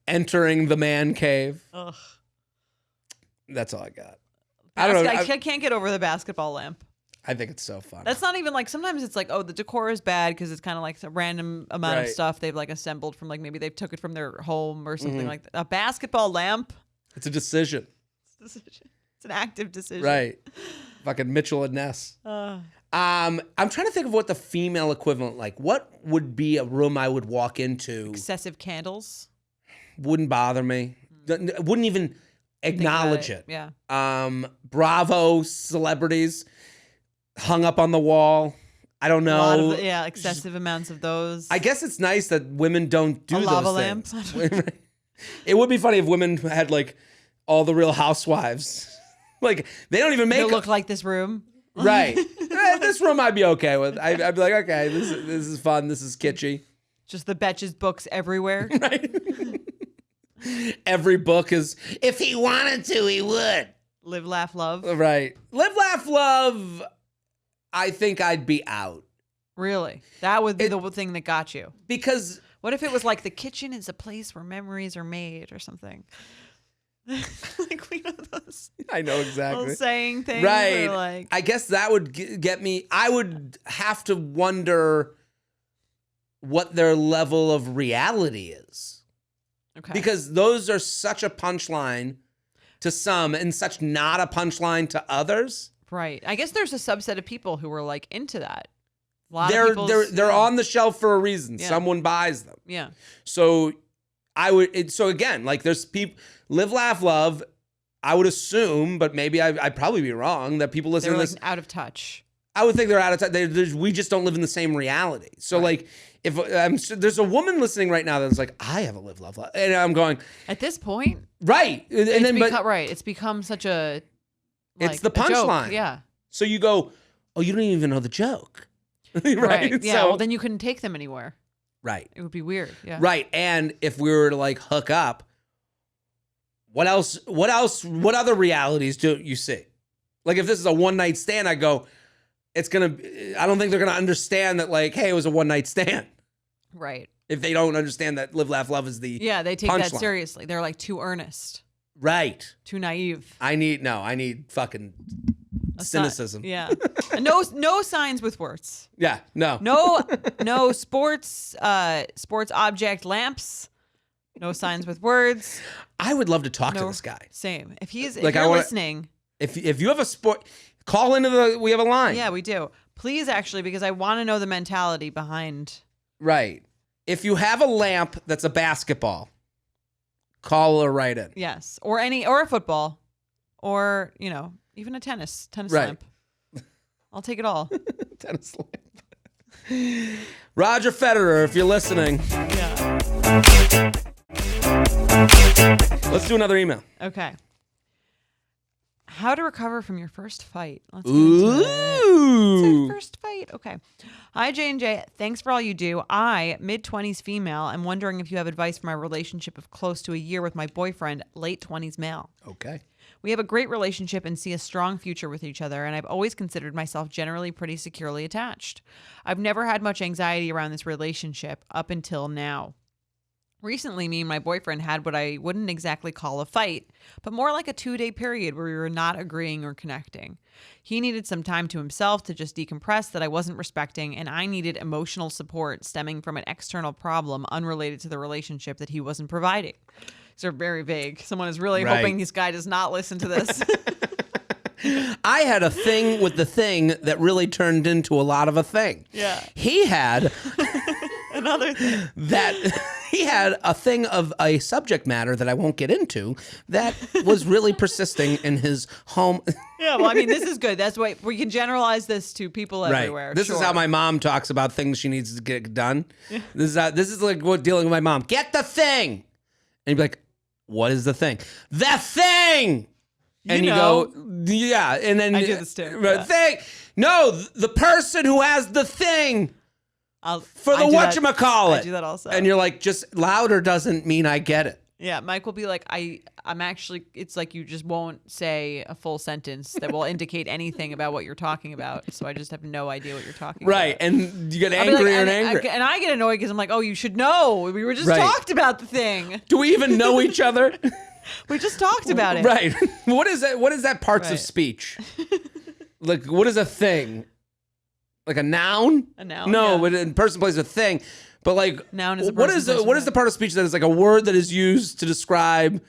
Entering the man cave. Ugh. That's all I got. I don't know. I can't get over the basketball lamp. I think it's so fun. That's not even like, sometimes it's like, oh, the decor is bad because it's kind of like a random amount of Right. stuff they've like assembled from, like, maybe they took it from their home or something Mm-hmm. like that. A basketball lamp. It's a decision. It's an active decision. Right. Fucking Mitchell and Ness. I'm trying to think of what the female equivalent, like, what would be a room I would walk into? Excessive candles. Wouldn't bother me. Wouldn't even Think about acknowledge it. Yeah. Bravo celebrities hung up on the wall. I don't know. A lot of, excessive amounts of those. I guess it's nice that women don't do A those lava things. lamp. It would be funny if women had like all the Real Housewives. Like they don't even They make look like this room. right. This room I'd be okay with. I'd be like, okay, this is fun. This is kitschy. Just the Betches books everywhere. Right. Every book is if he wanted to, he would. Live, laugh, love. Right. Live, laugh, love. I think I'd be out Really? That would be the thing that got you. because What if it was like the kitchen is a place where memories are made or something? Like we know those I know little exactly. saying things. Right. Or like, I guess that would get me. I would have to wonder what their level of reality is. okay. Because those are such a punchline to some and such not a punchline to others. Right. I guess there's a subset of people who were like into that. A lot of people's, They're on the shelf for a reason. Yeah. Someone buys them. Yeah. So so again, like there's people live, laugh, love. I would assume, but maybe I'd probably be wrong, that people They listening were to like this, out of touch. I would think they're out of touch. We just don't live in the same reality. So like if there's a woman listening right now that's like, I have a live, love, love. And I'm going, At this point, right. And it's then, become, it's become such a it's the a joke. punchline. Yeah. So you go, oh, you don't even know the joke. right. Right. Yeah. So- Well, then you couldn't take them anywhere. right. It would be weird. Yeah. Right. And if we were to like hook up, what else? What other realities do you see? Like if this is a one night stand, I go, I don't think they're going to understand that like, hey, it was a one night stand. Right. If they don't understand that live, laugh, love is the Yeah. They take that punchline. seriously. They're like too earnest, right. too naive. I need fucking A si- cynicism. Yeah. And no signs with words. Yeah. No. No sports object lamps. No signs with words. I would love to talk to No. this guy. Same. If he's Like, if I you're wanna- listening, If you have a sport, call into we have a line. yeah, we do. Please, actually, because I want to know the mentality behind. Right. If you have a lamp that's a basketball, call her right in. Yes, or a football, or even a tennis Right. lamp. I'll take it all. Tennis lamp. Roger Federer, if you're listening, Yeah. let's do another email. Okay. How to recover from your first fight. Let's get into it. Ooh. First fight. Okay. Hi, J&J. Thanks for all you do. I, mid-20s female, am wondering if you have advice for my relationship of close to a year with my boyfriend, late 20s male. Okay. We have a great relationship and see a strong future with each other, and I've always considered myself generally pretty securely attached. I've never had much anxiety around this relationship up until now. Recently, me and my boyfriend had what I wouldn't exactly call a fight, but more like a 2-day period where we were not agreeing or connecting. He needed some time to himself to just decompress that I wasn't respecting, and I needed emotional support stemming from an external problem unrelated to the relationship that he wasn't providing. These are very vague. Someone is really Right. hoping this guy does not listen to this. I had a thing with the thing that really turned into a lot of a thing. Yeah. He had Another thing. he had a thing of a subject matter that I won't get into that was really persisting in his home. Yeah, well, I mean, this is good. That's why we can generalize this to people everywhere. This is how my mom talks about things she needs to get done. This is like what dealing with my mom. Get the thing. And you'd be like, what is the thing? The thing. And you go, yeah. And then I do this too. Yeah. Thing. No, the person who has the thing. For the whatchamacallit. I do that also. And you're like, just louder doesn't mean I get it. Yeah, Mike will be like, I'm actually, it's like you just won't say a full sentence that will indicate anything about what you're talking about. So I just have no idea what you're talking Right. about. And you get angry and angry. And I get annoyed because I'm like, oh, you should know. We were just talked about the thing. Do we even know each other? We just talked about it. Right. What is that? What is that parts of speech? Like, what is a thing? Like a noun? A noun? No, yeah. but a person plays a thing. But like, noun is a what is the part of speech that is like a word that is used to describe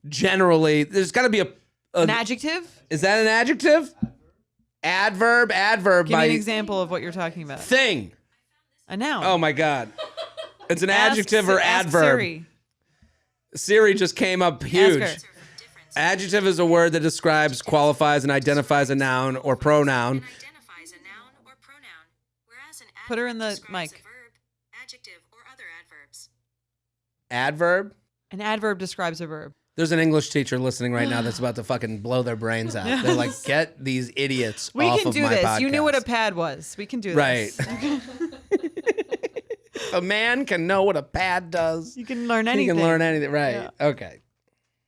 generally? There's got to be an adjective. Is that an adjective? Adverb. Give me an example of what you're talking about. Thing. A noun. Oh my God. It's an adjective or adverb. Siri. Siri just came up huge. Adjective is a word that describes, qualifies, and identifies a noun or pronoun. Put her in the mic. Adjective or other adverbs. Adverb? An adverb describes a verb. There's an English teacher listening right now that's about to fucking blow their brains out. They're like, get these idiots off of my podcast. We can do this. You knew what a pad was. We can do this. Right. A man can know what a pad does. You can learn anything. You can learn anything. Right. Yeah. Okay.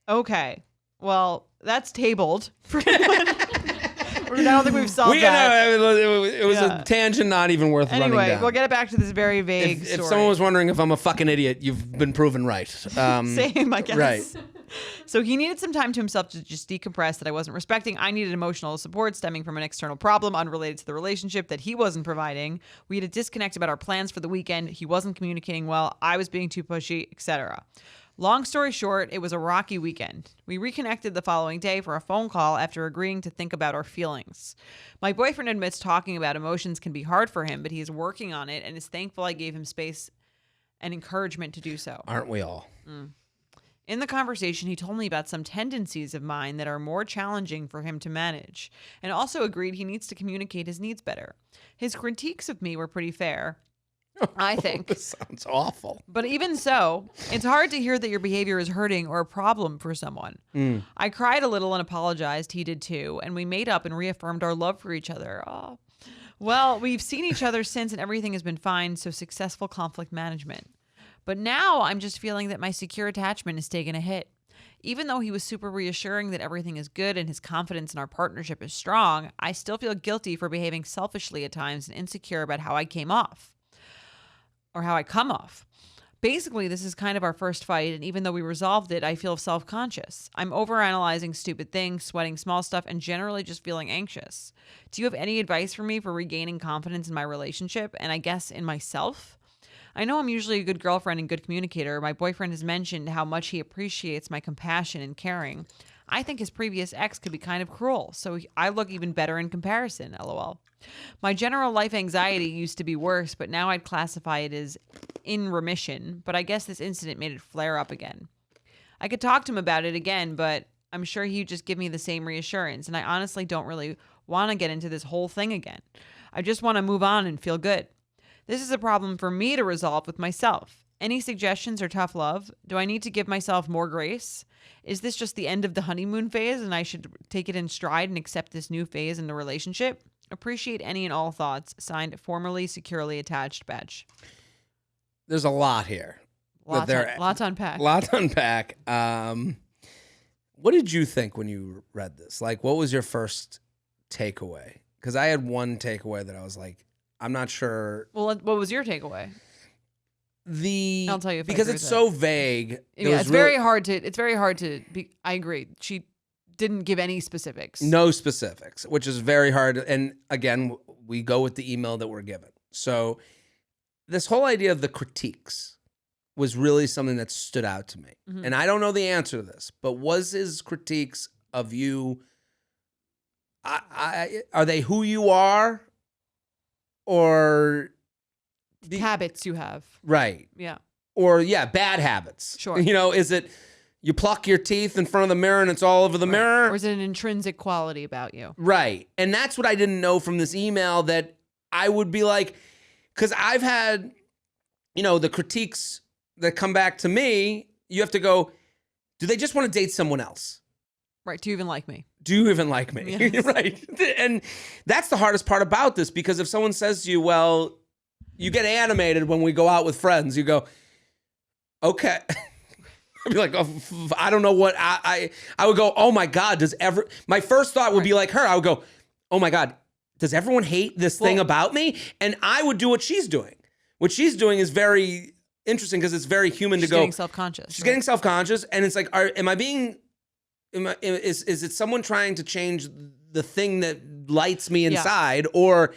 Okay. Well, that's tabled. I don't think we've solved that. It was a tangent not even worth running down. Anyway, we'll get it back to this very vague story. If someone was wondering if I'm a fucking idiot, you've been proven right. Same, I guess. Right. So he needed some time to himself to just decompress that I wasn't respecting. I needed emotional support stemming from an external problem unrelated to the relationship that he wasn't providing. We had a disconnect about our plans for the weekend. He wasn't communicating well. I was being too pushy, etc. Long story short, it was a rocky weekend. We reconnected the following day for a phone call after agreeing to think about our feelings. My boyfriend admits talking about emotions can be hard for him, but he is working on it and is thankful I gave him space and encouragement to do so. Aren't we all? In the conversation, he told me about some tendencies of mine that are more challenging for him to manage, and also agreed he needs to communicate his needs better. His critiques of me were pretty fair, I think. This sounds awful. But even so, it's hard to hear that your behavior is hurting or a problem for someone. I cried a little and apologized. He did too. And we made up and reaffirmed our love for each other. Oh. Well, we've seen each other since and everything has been fine. So successful conflict management. But now I'm just feeling that my secure attachment is taking a hit. Even though he was super reassuring that everything is good and his confidence in our partnership is strong, I still feel guilty for behaving selfishly at times and insecure about how I came off. Or how I come off. Basically, this is kind of our first fight, and even though we resolved it, I feel self-conscious. I'm overanalyzing stupid things, sweating small stuff, and generally just feeling anxious. Do you have any advice for me for regaining confidence in my relationship, and I guess in myself? I know I'm usually a good girlfriend and good communicator. My boyfriend has mentioned how much he appreciates my compassion and caring. I think his previous ex could be kind of cruel, so I look even better in comparison, lol. My general life anxiety used to be worse, but now I'd classify it as in remission, but I guess this incident made it flare up again. I could talk to him about it again, but I'm sure he'd just give me the same reassurance, and I honestly don't really want to get into this whole thing again. I just want to move on and feel good. This is a problem for me to resolve with myself. Any suggestions or tough love? Do I need to give myself more grace? Is this just the end of the honeymoon phase and I should take it in stride and accept this new phase in the relationship? Appreciate any and all thoughts. Signed, formerly securely attached, Badge. There's a lot here. Lot to unpack. Lot to unpack. What did you think when you read this? Like, what was your first takeaway? Because I had one takeaway that I was like, I'm not sure. Well, what was your takeaway? I'll tell you if because it's so vague. Yeah, it's very hard to be. I agree. She didn't give any specifics. No specifics, which is very hard. And again, we go with the email that we're given. So this whole idea of the critiques was really something that stood out to me. And I don't know the answer to this, but was his critiques of you Are they who you are, or Habits you have. right? Yeah. Or bad habits. Sure. Is it you pluck your teeth in front of the mirror and it's all over the mirror? Or is it an intrinsic quality about you? Right. And that's what I didn't know from this email, that I would be like, because I've had, the critiques that come back to me, you have to go, do they just want to date someone else? Right. Do you even like me? Do you even like me? Yes. Right. And that's the hardest part about this, because if someone says to you, well, you get animated when we go out with friends, you go, okay. I'd be like, oh, I don't know what I would go, oh my God, my first thought would be like her. I would go, oh my God, does everyone hate this thing about me? And I would do what she's doing. What she's doing is very interesting, because it's very human to go. She's getting self-conscious. She's getting self-conscious, and it's like, is it someone trying to change the thing that lights me inside, or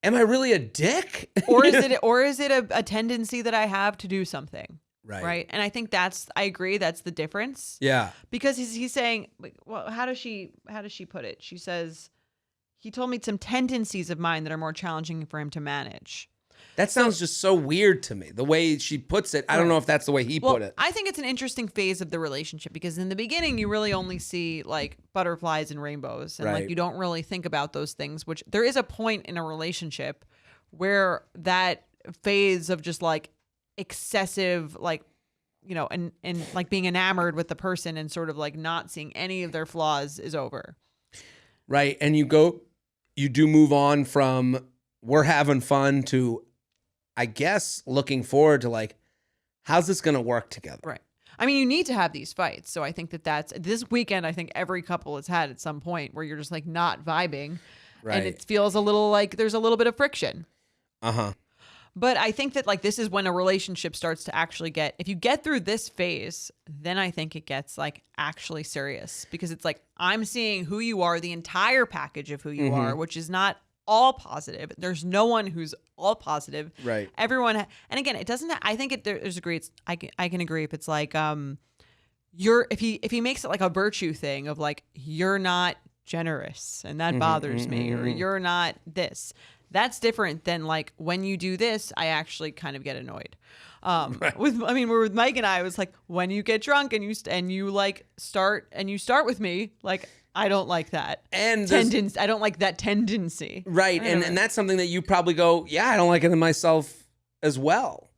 am I really a dick? Or is it a tendency that I have to do something? Right. And I think I agree. That's the difference. Yeah. Because he's saying, well, how does she put it? She says, he told me some tendencies of mine that are more challenging for him to manage. That sounds just so weird to me. The way she puts it, I don't know if that's the way he put it. I think it's an interesting phase of the relationship, because in the beginning you really only see like butterflies and rainbows, and like you don't really think about those things, which there is a point in a relationship where that phase of just like excessive, like, and like being enamored with the person and sort of like not seeing any of their flaws is over. Right. And you do move on from we're having fun to, I guess, looking forward to like, how's this going to work together? Right. I mean, you need to have these fights. So I think that's this weekend. I think every couple has had at some point where you're just like not vibing, and it feels a little like there's a little bit of friction. Uh-huh. But I think that like this is when a relationship starts to actually if you get through this phase, then I think it gets like actually serious, because it's like, I'm seeing who you are, the entire package of who you are, which is not all positive. There's no one who's all positive. Right. Everyone. And again, it doesn't, I think there's agree. I can agree if it's like, if he makes it like a virtue thing of like, you're not generous and that bothers me, or you're not this. That's different than like, when you do this, I actually kind of get annoyed. With Mike and I, it was like, when you get drunk and you like start with me, like, I don't like that. And I don't like that tendency. Right. And that's something that you probably go, yeah, I don't like it in myself as well.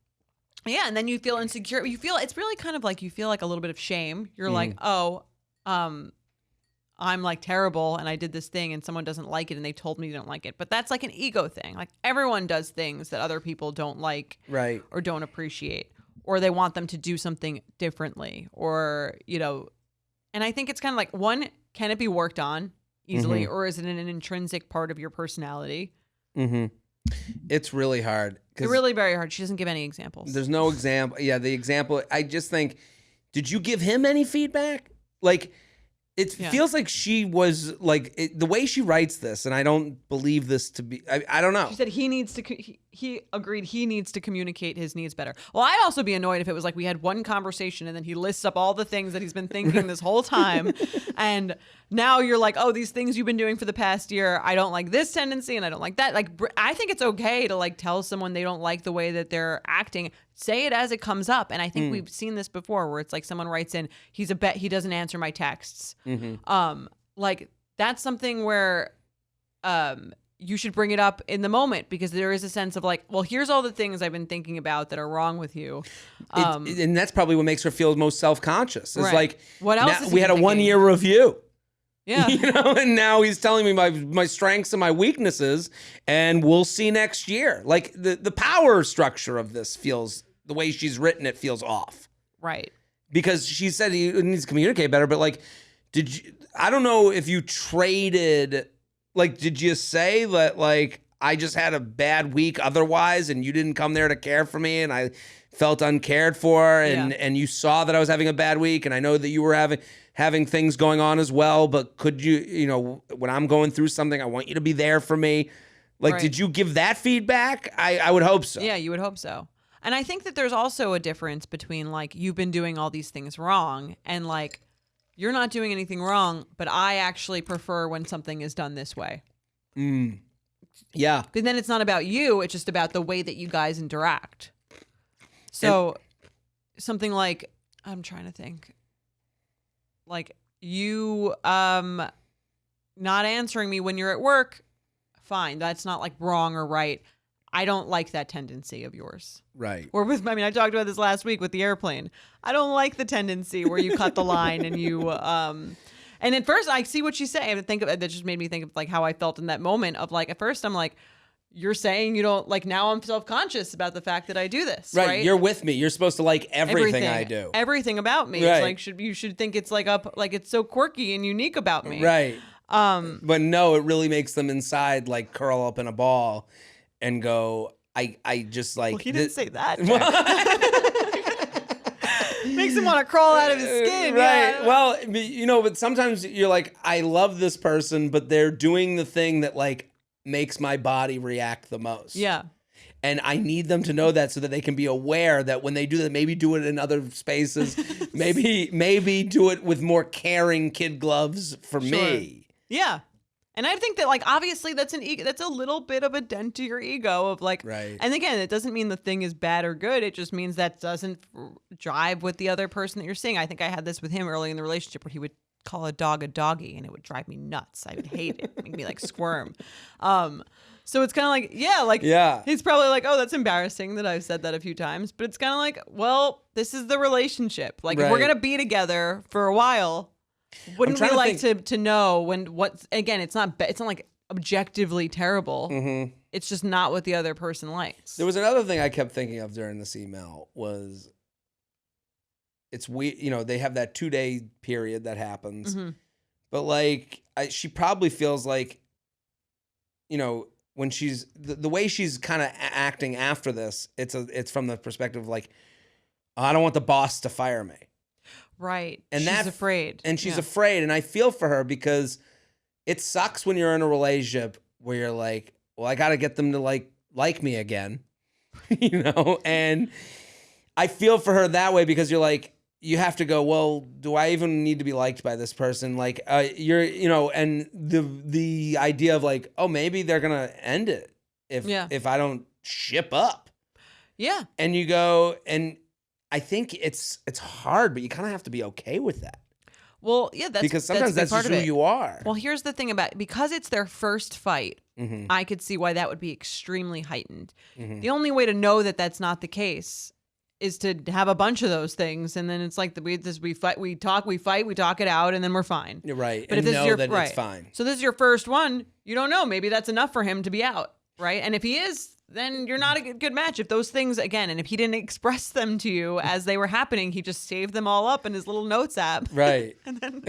Yeah. And then you feel insecure. It's really kind of like, you feel like a little bit of shame. You're like, oh, I'm like terrible and I did this thing and someone doesn't like it and they told me they don't like it. But that's like an ego thing. Like, everyone does things that other people don't like, right, or don't appreciate, or they want them to do something differently, or, and I think it's kind of like, one, can it be worked on easily, or is it an intrinsic part of your personality? Mm-hmm. It's really hard. It's really very hard. She doesn't give any examples. There's no example. Yeah, the example, I just think, did you give him any feedback? Like, it feels like she was like, the way she writes this, and I don't believe this to be, I don't know. She said he agreed he needs to communicate his needs better. Well, I'd also be annoyed if it was like we had one conversation and then he lists up all the things that he's been thinking this whole time. And now you're like, oh, these things you've been doing for the past year, I don't like this tendency and I don't like that. Like, I think it's okay to like tell someone they don't like the way that they're acting. Say it as it comes up. And I think we've seen this before, where it's like someone writes in, he doesn't answer my texts. Like, that's something where you should bring it up in the moment, because there is a sense of like, well, here's all the things I've been thinking about that are wrong with you. And that's probably what makes her feel most self-conscious. It's like, what else is he we had a thinking? 1-year review. Yeah. And now he's telling me my strengths and my weaknesses, and we'll see next year. Like, the power structure of this feels, the way she's written it feels off. Right. Because she said he needs to communicate better, but like, I don't know if you traded, like, did you say that like, I just had a bad week otherwise and you didn't come there to care for me and I felt uncared for, and you saw that I was having a bad week, and I know that you were having things going on as well, but could you, when I'm going through something, I want you to be there for me. Like, did you give that feedback? I would hope so. Yeah, you would hope so. And I think that there's also a difference between like, you've been doing all these things wrong and like, you're not doing anything wrong, but I actually prefer when something is done this way. Yeah. But then it's not about you, it's just about the way that you guys interact. So something like, I'm trying to think, like you not answering me when you're at work, fine. That's not like wrong or right. I don't like that tendency of yours. Right. Or with, I mean, I talked about this last week with the airplane. I don't like the tendency where you cut the line and you, and at first I see what she's saying. I think of it, that just made me think of like how I felt in that moment of like, at first I'm like, you're saying you don't like, now I'm self-conscious about the fact that I do this. Right. You're with me. You're supposed to like everything I do. Everything about me. Right. It's like, you should think it's like like it's so quirky and unique about me. Right. But no, it really makes them inside like curl up in a ball and go, I just like. Well, he didn't say that. Makes him want to crawl out of his skin. Right. Yeah. Well, you know, but sometimes you're like, I love this person, but they're doing the thing that like makes my body react the most. Yeah. And I need them to know that so that they can be aware that when they do that, maybe do it in other spaces, maybe do it with more caring kid gloves for me. Yeah. And I think that, like, obviously that's that's a little bit of a dent to your ego of like, Right. And again, it doesn't mean the thing is bad or good. It just means that doesn't jive with the other person that you're seeing. I think I had this with him early in the relationship where he would call a dog a doggy and it would drive me nuts. I would hate it. Make me like squirm. So it's kind of like, Yeah. he's probably like, oh, that's embarrassing that I've said that a few times. But it's kind of like, well, this is the relationship. Like, if we're Right. going to be together for a while, wouldn't we trying to like think- to know when what's, again, it's not like objectively terrible. Mm-hmm. It's just not what the other person likes. There was another thing I kept thinking of during this email was it's weird, you know, they have that 2-day period that happens. Mhm. But like she probably feels like, you know, when she's the way she's kind of acting after this, it's from the perspective of like, I don't want the boss to fire me. Right. And she's that- afraid. And she's Yeah. afraid. And I feel for her because it sucks when you're in a relationship where you're like, well, I got to get them to like me again, you know? And I feel for her that way because you're like, you have to go, well, do I even need to be liked by this person? Like you know, and the idea of like, oh, maybe they're going to end it if I don't ship up. Yeah. And you go, and I think it's hard, but you kind of have to be okay with that. Well, yeah, that's Because sometimes that's that's just who you are. Well, here's the thing about because it's their first fight, Mhm. I could see why that would be extremely heightened. Mhm. The only way to know that that's not the case is to have a bunch of those things, and then it's like we fight, we talk it out, and then we're fine. You're right. But And if this know is your that right, it's fine. so this is your first one, you don't know. Maybe that's enough for him to be out, right? And if he is, then you're not a good match. If those things again, and if he didn't express them to you as they were happening, he just saved them all up in his little notes app, Right. and then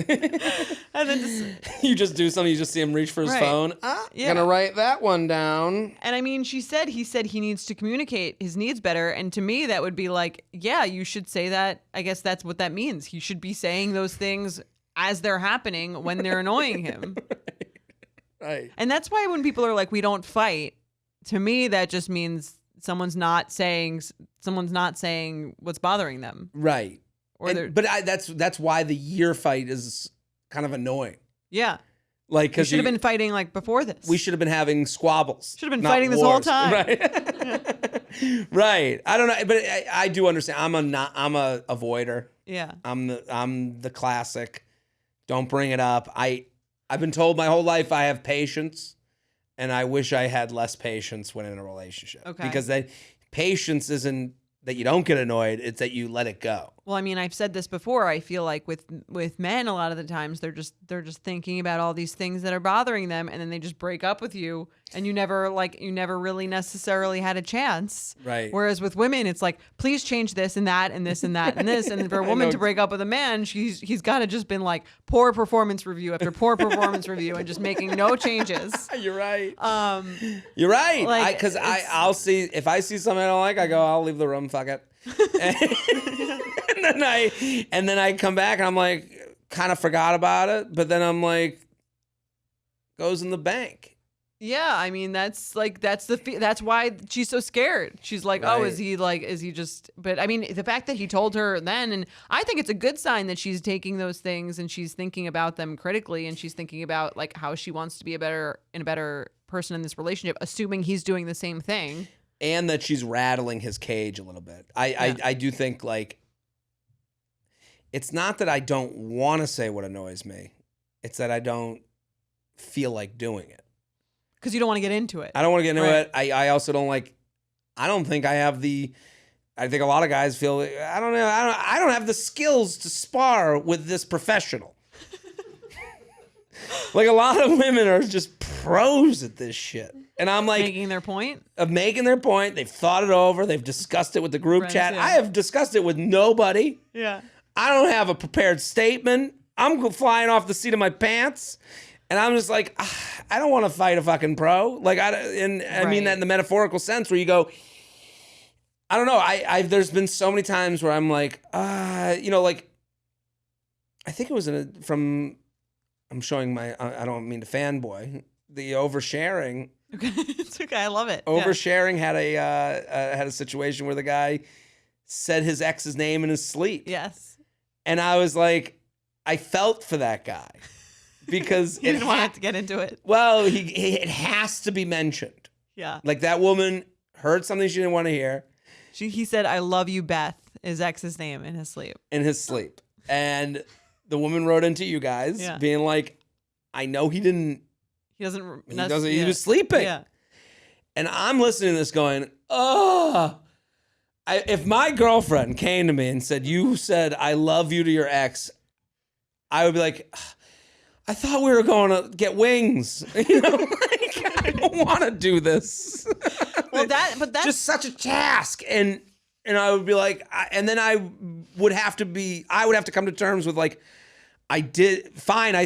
just. You just do something, you just see him reach for his Right. phone. Yeah. Gonna write that one down. And I mean, he said he needs to communicate his needs better. And to me, that would be like, yeah, you should say that. I guess that's what that means. He should be saying those things as they're happening when they're annoying him. Right. And that's why when people are like, we don't fight, to me, that just means someone's not saying what's bothering them. Right. Or they're, But that's why the year fight is kind of annoying. yeah. Like, We because should have been fighting like before this. we should have been having squabbles. Should have been not fighting this whole wars. time. Right. Right. I don't know, but I do understand. I'm a avoider. Yeah. I'm the classic. Don't bring it up. I've been told my whole life I have patience, and I wish I had less patience when in a relationship. Okay. Because patience isn't that you don't get annoyed; it's that you let it go. Well, I mean, I've said this before. I feel like with men, a lot of the times they're just thinking about all these things that are bothering them, and then they just break up with you, and you never really necessarily had a chance. Right. Whereas with women, it's like, please change this and that and this and that and this. And for a woman to break up with a man, he's got to just been like poor performance review after poor performance review and just making no changes. You're right. You're right. like, Because I'll see if I see something I don't like, I go, I'll leave the room. Fuck it. and then I come back and I'm like, kind of forgot about it, but then I'm like, goes in the bank. Yeah, I mean that's that's why she's so scared. She's like, oh, Right. is he just? But I mean, the fact that he told her then, and I think it's a good sign that she's taking those things and she's thinking about them critically, and she's thinking about like how she wants to be a better person in this relationship, assuming he's doing the same thing. And that she's rattling his cage a little bit. I do think like it's not that I don't want to say what annoys me. It's that I don't feel like doing it. Because you don't want to get into it. I don't want to get into Right. it. I also don't like. I don't think I have the. I think a lot of guys feel. I don't know. I don't have the skills to spar with this professional. Like a lot of women are just pros at this shit, and I'm like Making their point. of making their point. They've thought it over. They've discussed it with the group Friends, chat. yeah. I have discussed it with nobody. Yeah. I don't have a prepared statement. I'm flying off the seat of my pants. And I'm just like, I don't want to fight a fucking pro. Like, I mean Right. that in the metaphorical sense where you go, I don't know. There's been so many times where I'm like, like, I think it was I'm showing I don't mean to fanboy, the oversharing. Okay. It's okay. I love it. Yeah. Oversharing had a situation where the guy said his ex's name in his sleep. Yes. And I was like, I felt for that guy because You didn't want to get into it. well, it has to be mentioned. Yeah. Like that woman heard something she didn't want to hear He said, "I love you, Beth," is ex's name in his sleep. in his sleep. And the woman wrote into you guys Yeah. being like, I know he didn't, He doesn't. he was sleeping. Yeah. And I'm listening to this going, oh, if my girlfriend came to me and said, you said, I love you to your ex, I would be like, I thought we were going to get wings. You know, like, I don't want to do this. Well, but that's just such a task. And I would be like, and then I would have to come to terms with like, I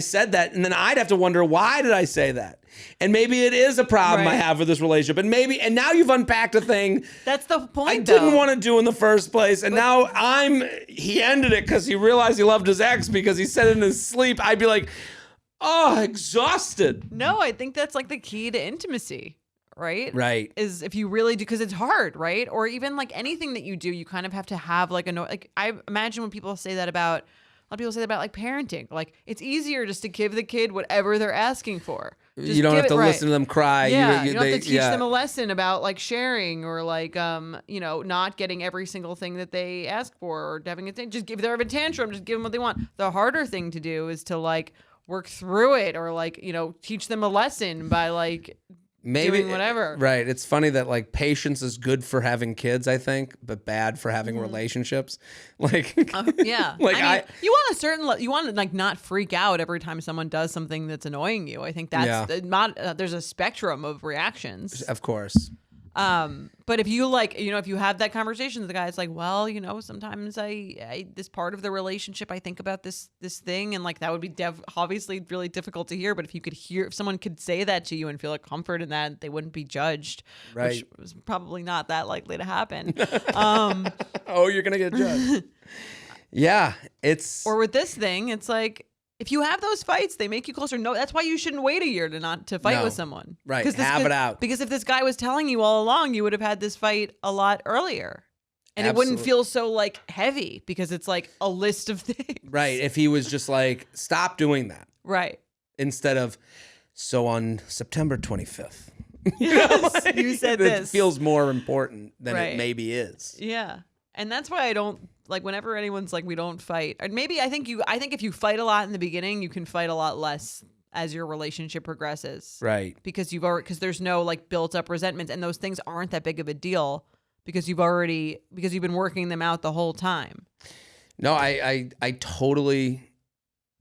said that. And then I'd have to wonder, why did I say that? And maybe it is a problem I Right. have with this relationship. And now you've unpacked a thing that's the point. I didn't though. want to do in the first place. And now he ended it because he realized he loved his ex because he said it in his sleep. I'd be like, oh, exhausted. No, I think that's like the key to intimacy, right? Right. Is if you really do, because it's hard, right? Or even like anything that you do, you kind of have to have like like I imagine when people say that about. A lot of people say that about like parenting. Like it's easier just to give the kid whatever they're asking for. Just You don't give have to it right. listen to them cry. Yeah, you don't have to teach yeah. them a lesson about like sharing or like not getting every single thing that they ask for or having just give them a tantrum, just give them what they want. The harder thing to do is to like work through it or like teach them a lesson by like doing whatever. Right. It's funny that like patience is good for having kids, I think, but bad for having relationships. Like, Yeah. Like, I mean, you want to like not freak out every time someone does something that's annoying you. I think that's not there's a spectrum of reactions. of course. But if you if you have that conversation with the guy, it's like, well, sometimes I this part of the relationship, I think about this thing, and like that would be obviously really difficult to hear. But if someone could say that to you and feel a comfort in that, they wouldn't be judged, Right. which was probably not that likely to happen. Oh, you're going to get judged. Yeah. It's. Or with this thing, it's like if you have those fights, they make you closer. No, that's why you shouldn't wait a year to fight No. with someone. Right, 'Cause have it out. Because if this guy was telling you all along, you would have had this fight a lot earlier. And it wouldn't Absolutely. feel so like heavy because it's like a list of things. Right. If he was just like, stop doing that Right. instead of, so on September 25th. Yes, you said it this. feels more important than Right. it maybe is. Yeah. And that's why I don't like whenever anyone's like, we don't fight. And maybe I think if you fight a lot in the beginning, you can fight a lot less as your relationship progresses. Right. Because there's no like built up resentments and those things aren't that big of a deal because you've been working them out the whole time. No, I totally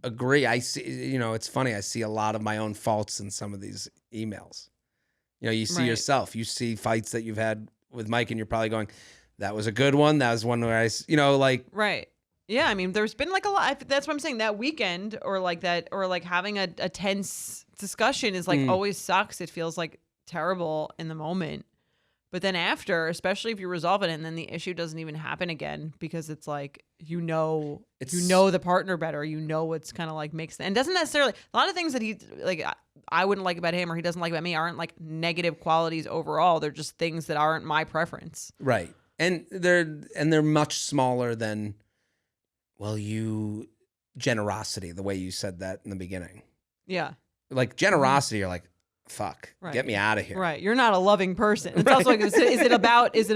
agree. I see, it's funny. I see a lot of my own faults in some of these emails. You see Right. yourself, you see fights that you've had with Mike and you're probably going, that was a good one. That was one where like, Right. Yeah, I mean, there's been like a lot. That's what I'm saying. That weekend or like having a tense discussion is like always sucks. It feels like terrible in the moment. But then after, especially if you resolve it and then the issue doesn't even happen again because it's like, the partner better, what's kind of like makes, and doesn't necessarily, a lot of things that he like, I wouldn't like about him or he doesn't like about me aren't like negative qualities overall. They're just things that aren't my preference. Right. And they're much smaller than, generosity, the way you said that in the beginning. Yeah. Like generosity, you're like, fuck, Right. get me out of here. Right. You're not a loving person. It's also like, is it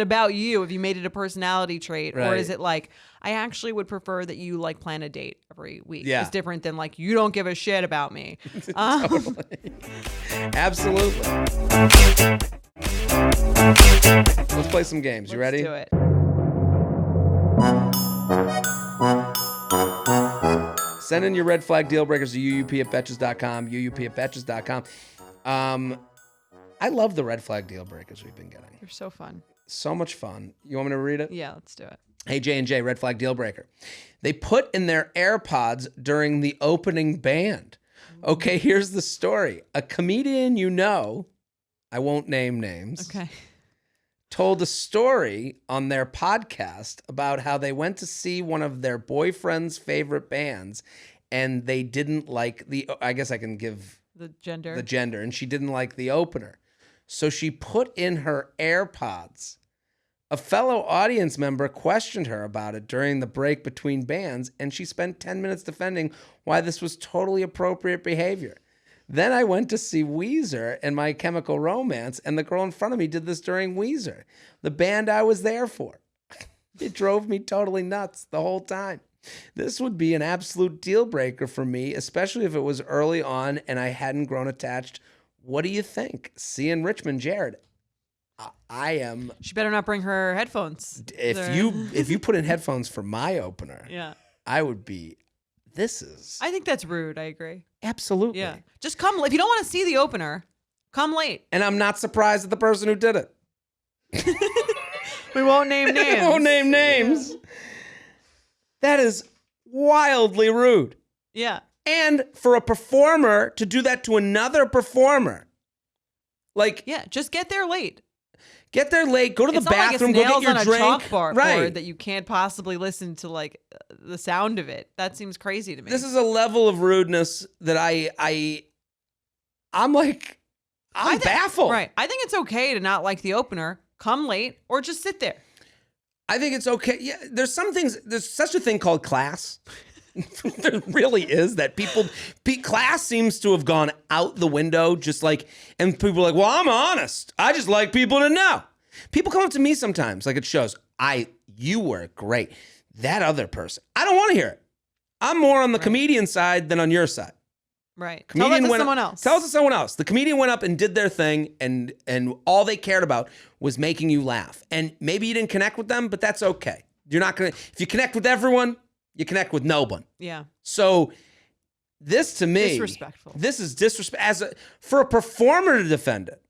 about you? Have you made it a personality trait? Or Right. is it like, I actually would prefer that you like plan a date every week. Yeah. It's different than like, you don't give a shit about me. Totally. Absolutely. Let's play some games. You ready? Let's do it. Send in your red flag deal breakers to uup@betches.com, uup@betches.com. I love the red flag deal breakers we've been getting. They're so fun. So much fun. You want me to read it? Yeah, let's do it. Hey, J&J, red flag deal breaker. They put in their AirPods during the opening band. Okay, here's the story. A comedian I won't name names, Okay. told a story on their podcast about how they went to see one of their boyfriend's favorite bands and they didn't like I guess I can give The gender. the gender, and she didn't like the opener. So she put in her AirPods. A fellow audience member questioned her about it during the break between bands, and she spent 10 minutes defending why this was totally appropriate behavior. Then I went to see Weezer and My Chemical Romance, and the girl in front of me did this during Weezer, the band I was there for. It drove me totally nuts the whole time. This would be an absolute deal breaker for me, especially if it was early on and I hadn't grown attached. What do you think? See you in Richmond, Jared. I am. She better not bring her headphones. If you put in headphones for my opener, Yeah. I would be. This is I think that's rude. I agree. absolutely. Yeah. Just come. If you don't want to see the opener, come late. And I'm not surprised at the person who did it. We won't name names. I won't name names. That is wildly rude. Yeah. And for a performer to do that to another performer, like Yeah. Just get there late. get there late, go to the It's not bathroom, like it's go nails get your on a drink. chalkboard Right. that you can't possibly listen to like the sound of it. That seems crazy to me. This is a level of rudeness that I'm like, I'm baffled. Right. I think it's okay to not like the opener. Come late or just sit there. I think it's okay. Yeah, there's some things. There's such a thing called class. There really is that class seems to have gone out the window. Just like, and people are like, well, I'm honest. I just like people to know. People come up to me sometimes, like at shows. You were great. That other person, I don't want to hear it. I'm more on the comedian side than on your side. Right. Comedian Tell that to went someone up, else. Tell it to someone else. The comedian went up and did their thing, and all they cared about was making you laugh. And maybe you didn't connect with them, but that's okay. You're not gonna. If you connect with everyone, you connect with no one. Yeah. So this to me, Disrespectful. This is disrespect. For a performer to defend it,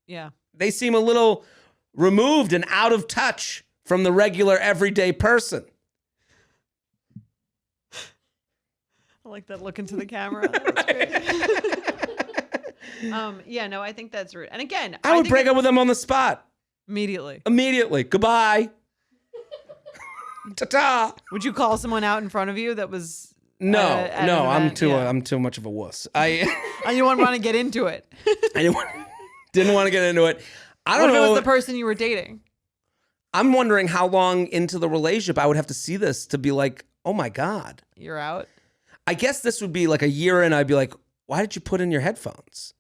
Yeah. they seem a little removed and out of touch from the regular everyday person. I like that look into the camera. That's great. Yeah, no, I think that's rude. And again, I would think break up with them on the spot immediately. immediately. Goodbye. Ta-ta. Would you call someone out in front of you that was No, at an no, I'm event? too. Yeah. I'm too much of a wuss. And you wouldn't want to get into it. I didn't want to get into it. I What don't if it know. was the person you were dating? I'm wondering how long into the relationship I would have to see this to be like, oh my God. You're out. I guess this would be like a year in. I'd be like, why did you put in your headphones?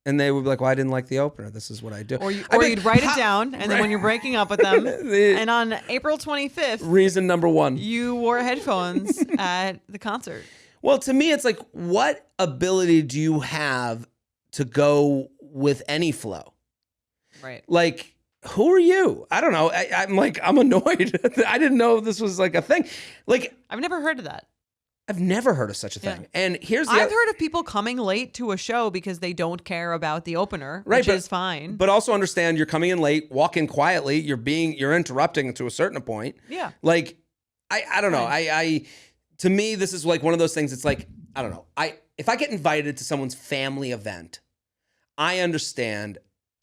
And they would be like, well, I didn't like the opener. This is what I do. Or, I'd be you'd write it down, and then when you're breaking up with them, and on April 25th, Reason number one. you wore headphones at the concert. Well, to me, it's like, what ability do you have to go with any flow? Right. Like, who are you? I don't know. I'm annoyed. I didn't know this was like a thing. Like, I've never heard of that. I've never heard of such a thing. Yeah. And here's the I've heard of people coming late to a show because they don't care about the opener, Right, which but- is fine. But also understand you're coming in late, walk in quietly, you're interrupting to a certain point. Yeah. Like, I don't know. I to me, this is like one of those things. It's like, I don't know. If I get invited to someone's family event, I understand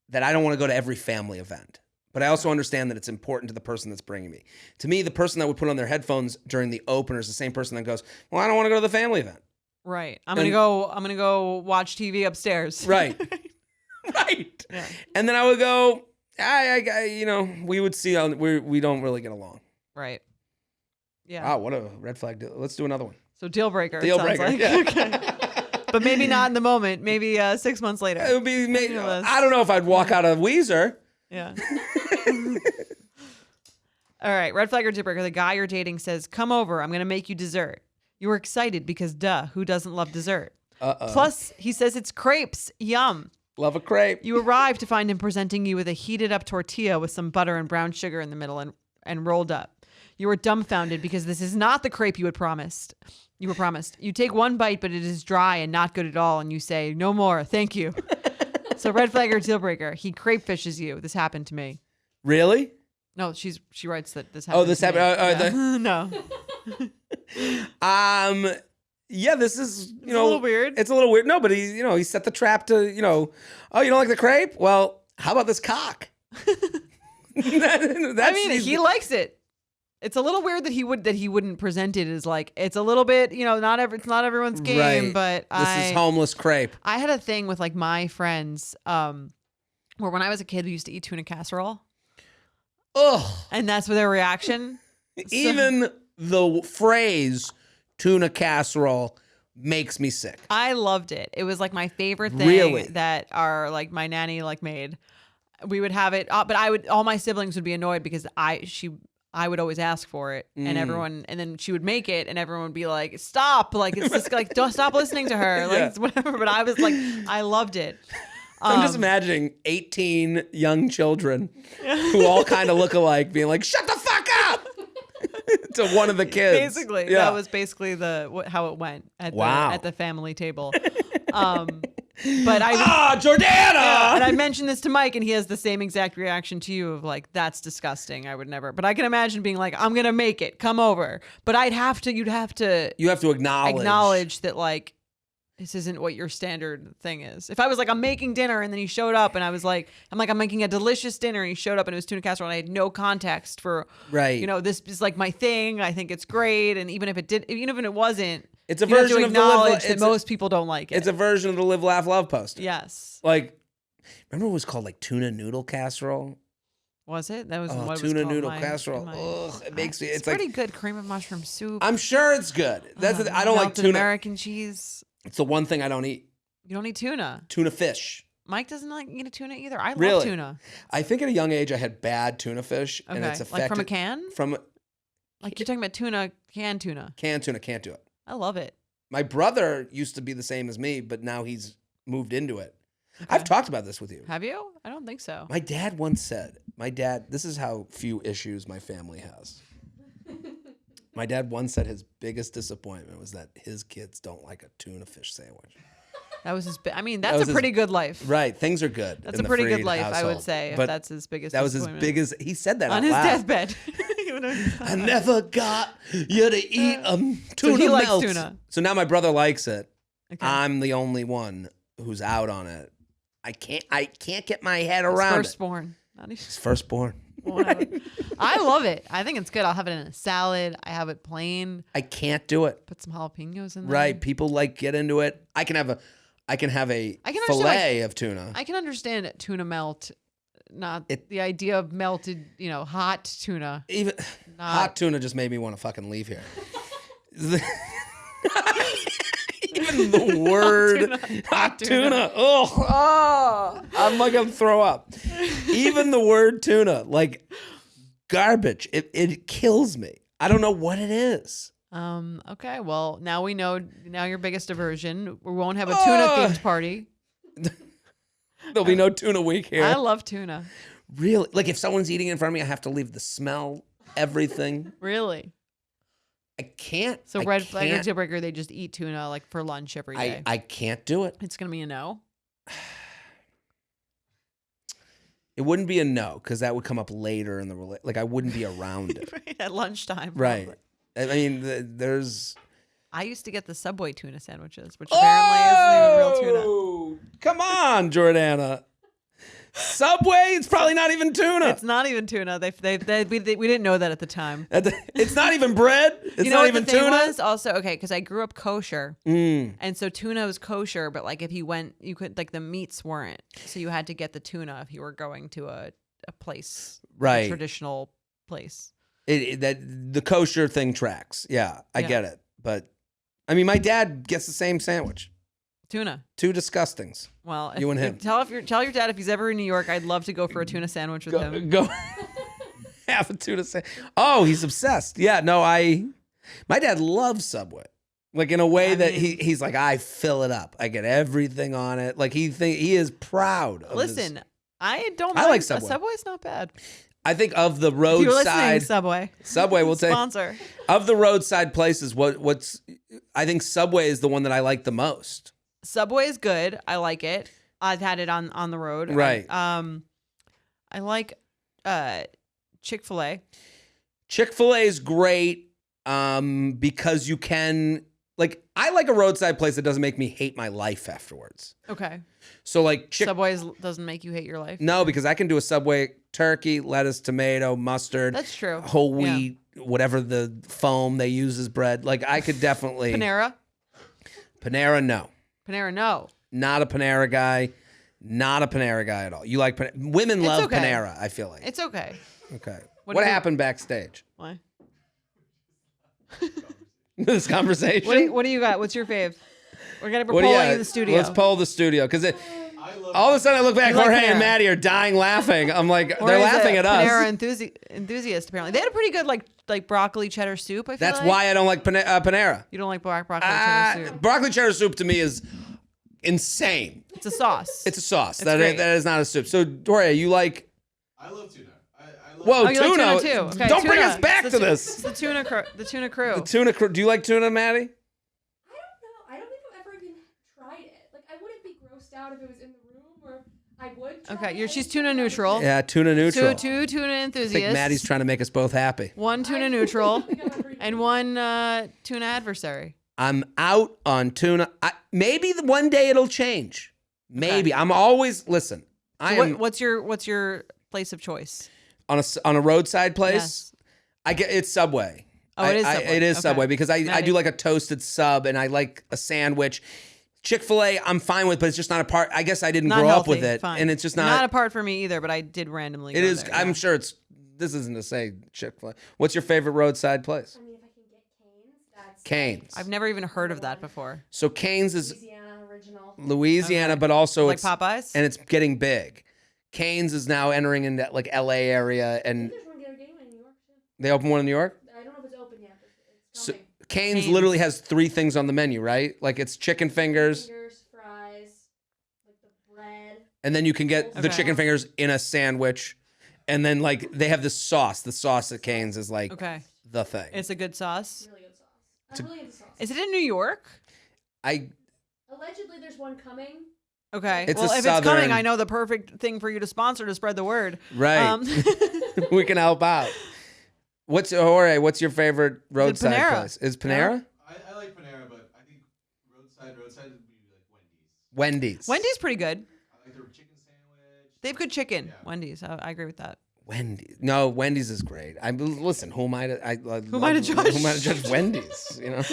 that I don't want to go to every family event. But I also understand that it's important to the person that's bringing me. To me, the person that would put on their headphones during the opener is the same person that goes, well, I don't want to go to the family event. Right. I'm gonna go watch TV upstairs. Right. Right. Yeah. And then I would go, we would see how we don't really get along. Right. Yeah. Wow, what a red flag. Let's do another one. So deal breaker. Deal sounds breaker. like. Yeah. Okay. But maybe not in the moment. Maybe 6 months later. It would be, Fabulous. I don't know if I'd walk out of Weezer. Yeah. All right. Red flag or deal breaker. The guy you're dating says, "Come over. I'm gonna make you dessert." You were excited because duh, who doesn't love dessert? Uh-oh. Plus, he says it's crepes. Yum. Love a crepe. You arrive to find him presenting you with a heated up tortilla with some butter and brown sugar in the middle and rolled up. You are dumbfounded because this is not the crepe you were promised. You take one bite, but it is dry and not good at all, and you say, "No more, thank you." So red flag or deal breaker. He crepe fishes you. This happened to me. Really? No, she writes that this happened. This to me. happened. No. Yeah, this is, It's a little weird. It's a little weird. No, but he set the trap to, oh, you don't like the crepe? Well, how about this cock? He likes it. It's a little weird that he wouldn't present it as like, it's a little bit, it's not everyone's game, Right. but This is homeless crepe. I had a thing with like my friends, where when I was a kid, we used to eat tuna casserole, Ugh. and that's their reaction. Even the phrase tuna casserole makes me sick. I loved it. It was like my favorite thing Really? that my nanny made. We would have it, but all my siblings would be annoyed because I would always ask for it, and then she would make it, and everyone would be like, "Stop!" Like it's just like, don't stop listening to her, like it's whatever. But I was like, I loved it. I'm just imagining 18 young children who all kind of look alike being like, "Shut the fuck up!" to one of the kids. Basically, Yeah. that was basically how it went at the family table. But Jordana! Yeah, and I mentioned this to Mike, and he has the same exact reaction to you of like, "That's disgusting. I would never." But I can imagine being like, "I'm gonna make it. Come over." But you'd have to You have to acknowledge that like this isn't what your standard thing is. If I was like, "I'm making dinner," and then he showed up, and I was like, "I'm making a delicious dinner," and he showed up, and it was tuna casserole, and I had no context for Right. This is like my thing. I think it's great, and even if it wasn't. It's a You have version to of the live. acknowledge that most people don't like it. It's a version of the live, laugh, love poster. Yes. Like, remember it was called like tuna noodle casserole? Was it? That was what it was tuna called noodle in casserole. my- Ugh, it makes me. It's like pretty good. Cream of mushroom soup. I'm sure it's good. That's I don't like melted tuna. American cheese. It's the one thing I don't eat. You don't eat tuna. Tuna fish. Mike doesn't like eat a tuna either. I love Really? tuna. I think at a young age I had bad tuna fish, Okay. and it's affected Like from a can? From Like you're talking about tuna, canned tuna. canned tuna. Can't do it. I love it. My brother used to be the same as me, but now he's moved into it. I've talked about this with you. Have you? I don't think so. My dad once said, this is how few issues my family has. My dad once said his biggest disappointment was that his kids don't like a tuna fish sandwich. That was his. That's was a his- pretty good life. Right, things are good. That's in a the pretty good Freed life, I would household. say. If But that's his biggest. that was his disappointment. biggest. He said that on out his loud. deathbed. I never got you to eat tuna he likes melts. tuna. So now my brother likes it. Okay. I'm the only one who's out on it. I can't get my head His around it. firstborn. Not even. His firstborn. I love it. I think it's good. I'll have it in a salad. I have it plain. I can't do it. Put some jalapenos in there. Right. People get into it. I can have a understand, fillet of tuna. I can understand tuna melt, not It- the idea of melted, hot tuna. Even hot tuna just made me want to fucking leave here. Even the word hot tuna. Oh, I'm like gonna throw up. Even the word tuna, like garbage. It kills me. I don't know what it is. Okay. Well, now we know. Now your biggest aversion. We won't have a tuna themed party. There'll be no tuna week here. I love tuna. Really? Like if someone's eating in front of me, I have to leave the smell, everything. Really. I can't. So I red flag or can't- deal breaker, they just eat tuna like for lunch every day. I can't do it. It's gonna be a no. It wouldn't be a no because that would come up later in the like I wouldn't be around it. At lunchtime. Right. probably. I mean, there's. I used to get the Subway tuna sandwiches, which apparently isn't even real tuna. Oh, come on, Jordana. Subway, it's probably not even tuna. It's not even tuna. We didn't know that at the time. It's not even bread. It's You know not what even the thing tuna. was also okay because I grew up kosher, and so tuna was kosher. But like if you went, you could like the meats weren't, so you had to get the tuna if you were going to a place, Right. a traditional place. That the kosher thing tracks. Yeah, I Yeah. get it. But I mean, my dad gets the same sandwich. Tuna. Two disgustings. Well, You and him. Tell your dad if he's ever in New York, I'd love to go for a tuna sandwich with him. Go have a tuna sandwich. Oh, he's obsessed. Yeah, no, my dad loves Subway. Like in a way I that mean- he's like, I fill it up. I get everything on it. Like he is proud of his- Listen, I don't. I mind. like Subway. Subway's not bad. I think of the If you're listening, roadside Subway will say sponsor. of the roadside places, what's I think Subway is the one that I like the most. Subway is good. I like it. I've had it on the road. Right. I like Chick-fil-A. Chick-fil-A is great because you can like I like a roadside place that doesn't make me hate my life afterwards. Okay. So like Subway doesn't make you hate your life. No, because I can do a Subway turkey, lettuce, tomato, mustard, That's true. whole Yeah. wheat, whatever the foam they use as bread. Like I could definitely Panera. No. Panera, no. Not a Panera guy. Not a Panera guy at all. You like women It's love okay. Panera, I feel like. It's okay. Okay. What What do you- happened backstage? Why? This conversation? What do you got? What's your fave? We're gonna What do polling you- in the studio. Let's poll the studio because all of a sudden I look back, You like Jorge and Panera? Maddie are dying laughing. I'm like, Or they're is laughing it at us. Panera enthusiast apparently. They had a pretty good like broccoli cheddar soup. I feel That's like. why I don't like Panera. You don't like broccoli cheddar soup. Broccoli cheddar soup to me is insane. It's a sauce. It's a sauce. It's That great. is not a soup. So, Jorge, you like? I love tuna. I love Whoa, Oh, you tuna! like tuna too. Okay, Don't bring tuna. us back It's to the this. It's the tuna crew. The tuna crew. Do you like tuna, Maddie? I don't know. I don't think I've ever even tried it. Like, I wouldn't be grossed out if it was in the room, or I would. Try Okay, it. she's tuna neutral. Yeah, tuna neutral. Two tuna I think enthusiasts. Maddie's trying to make us both happy. One tuna neutral and one tuna adversary. I'm out on tuna. Maybe one day it'll change. Maybe. I'm always listen. I am What's your place of choice? on a roadside place. Yes. I get it's Subway. Oh, it is Subway. It is Okay. Subway because I Maddie. do like a toasted sub and I like a sandwich. Chick-fil-A, I'm fine with, but it's just not a part. I guess I didn't Not grow healthy. up with it, Fine. and it's just not not. a part for me either. But I did randomly. It go is. there, I'm yeah. sure it's. This isn't to say Chick-fil-A. What's your favorite roadside place? I mean, if I can get Cane's, that's Cane's. I've never even heard of that before. So Cane's is Louisiana original. Louisiana, Okay. but also Like it's Popeyes. and it's getting big. Cane's is now entering in that like LA area, and There's one getting in New York too. they open one in New York. I don't know if it's open yet, but it's So coming. Cane's Cane's. literally has 3 things on the menu, right? Like it's chicken fingers, Fingers, fries, like the bread. and then you can get the Okay. chicken fingers in a sandwich, and then like they have this sauce. The sauce at Cane's is like Okay, the thing. it's a good sauce. Really good sauce. I'm really into sauce. Is it in New York? Allegedly, there's one coming. Okay. It's well, a if it's coming, southern- I know the perfect thing for you to sponsor to spread the word. Right. We can help out. What's Jorge? What's your favorite roadside Panera. place? Is Panera? I like Panera, but I think roadside would be like Wendy's. Wendy's. Wendy's pretty good. I like their chicken sandwich. They have good chicken. Yeah. Wendy's. I agree with that. Wendy's. No, Wendy's is great. Listen. Who am I to? Who am I to judge? Who am I to judge Wendy's? You know.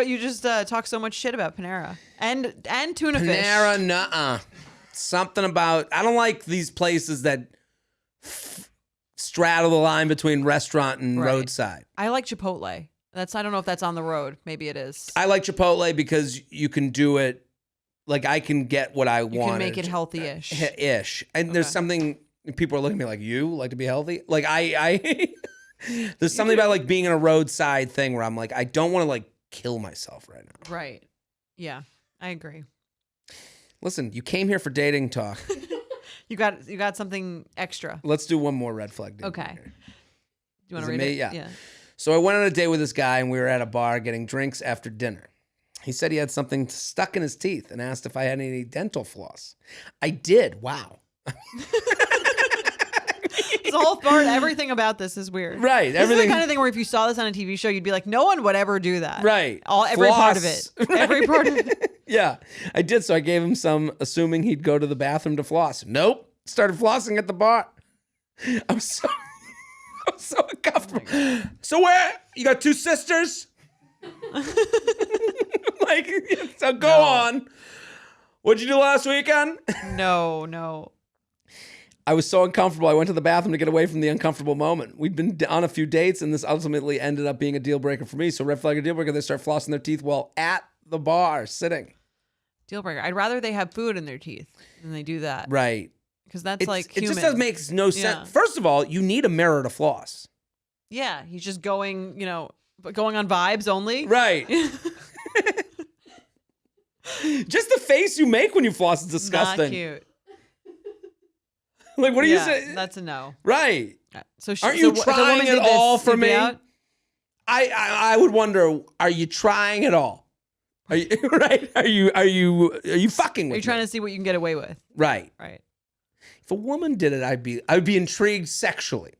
You just talk so much shit about Panera and tuna fish. Panera, nuh-uh. Something about I don't like these places that straddle the line between restaurant and Right. roadside. I like Chipotle. I don't know if that's on the road. Maybe it is. I like Chipotle because you can do it. Like I can get what I You want. can make it healthy-ish. Ish. And there's Okay. something people are looking at me like, you like to be healthy? Like I there's something about like being in a roadside thing where I'm like, I don't want to like kill myself right now. Right. Yeah, I agree. Listen, you came here for dating talk. You got something extra. Let's do one more red flag. dating Okay. here. Do you want Is to it read me? it? Yeah. So I went on a date with this guy and we were at a bar getting drinks after dinner. He said he had something stuck in his teeth and asked if I had any dental floss. I did. Wow. The whole part, everything about this is weird. Right, This is everything- the kind of thing where if you saw this on a TV show, you'd be like, no one would ever do that. Right. Every part of Floss. it. Every part of it. Yeah, I did. So I gave him some, assuming he'd go to the bathroom to floss. Nope. Started flossing at the bar. I'm so uncomfortable. So where you got 2 sisters? Like, so go on. What'd you do last weekend? No. I was so uncomfortable. I went to the bathroom to get away from the uncomfortable moment. We'd been on a few dates, and this ultimately ended up being a deal breaker for me. So red flag or deal breaker, they start flossing their teeth while at the bar, sitting. Deal breaker. I'd rather they have food in their teeth than they do that. Right. Because that's It's- like it human. just does makes no sense. Yeah. First of all, you need a mirror to floss. Yeah, he's just going, going on vibes only. Right. Just the face you make when you floss is disgusting. Not cute. Like, what do you say? That's a no. Right. So Aren't you if a woman trying did at this, all for you'd be me? out? I would wonder, are you trying at all? Are you right? Are you fucking with Are you trying me? to see what you can get away with? Right. Right. If a woman did it, I'd be intrigued sexually.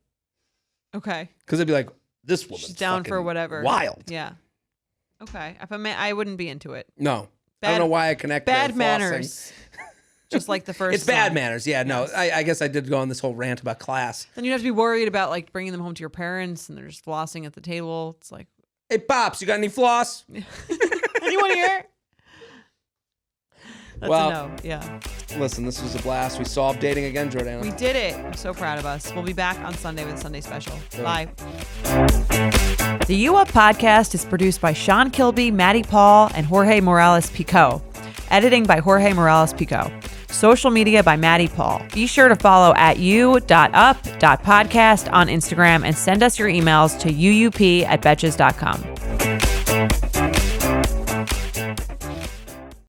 Okay. Because I'd be like, this woman's She's down for fucking whatever. Wild. Yeah. Okay. If a man, I wouldn't be into it. No. I Bad- don't know why I connect Bad the flossing. manners. Just like the first It's bad song. manners. Yeah, no. Yes. I guess I did go on this whole rant about class. Then you have to be worried about like bringing them home to your parents and they're just flossing at the table. It's like, Hey, Pops, you got any floss? anyone here? That's Well, a no. Yeah. Listen, this was a blast. We solved dating again, Jordana. We did it. I'm so proud of us. We'll be back on Sunday with Sunday Special. Bye. The U Up podcast is produced by Sean Kilby, Maddie Paul, and Jorge Morales Pico. Editing by Jorge Morales Pico. Social media by Maddie Paul. Be sure to follow at u.up.podcast on Instagram and send us your emails to uup@betches.com.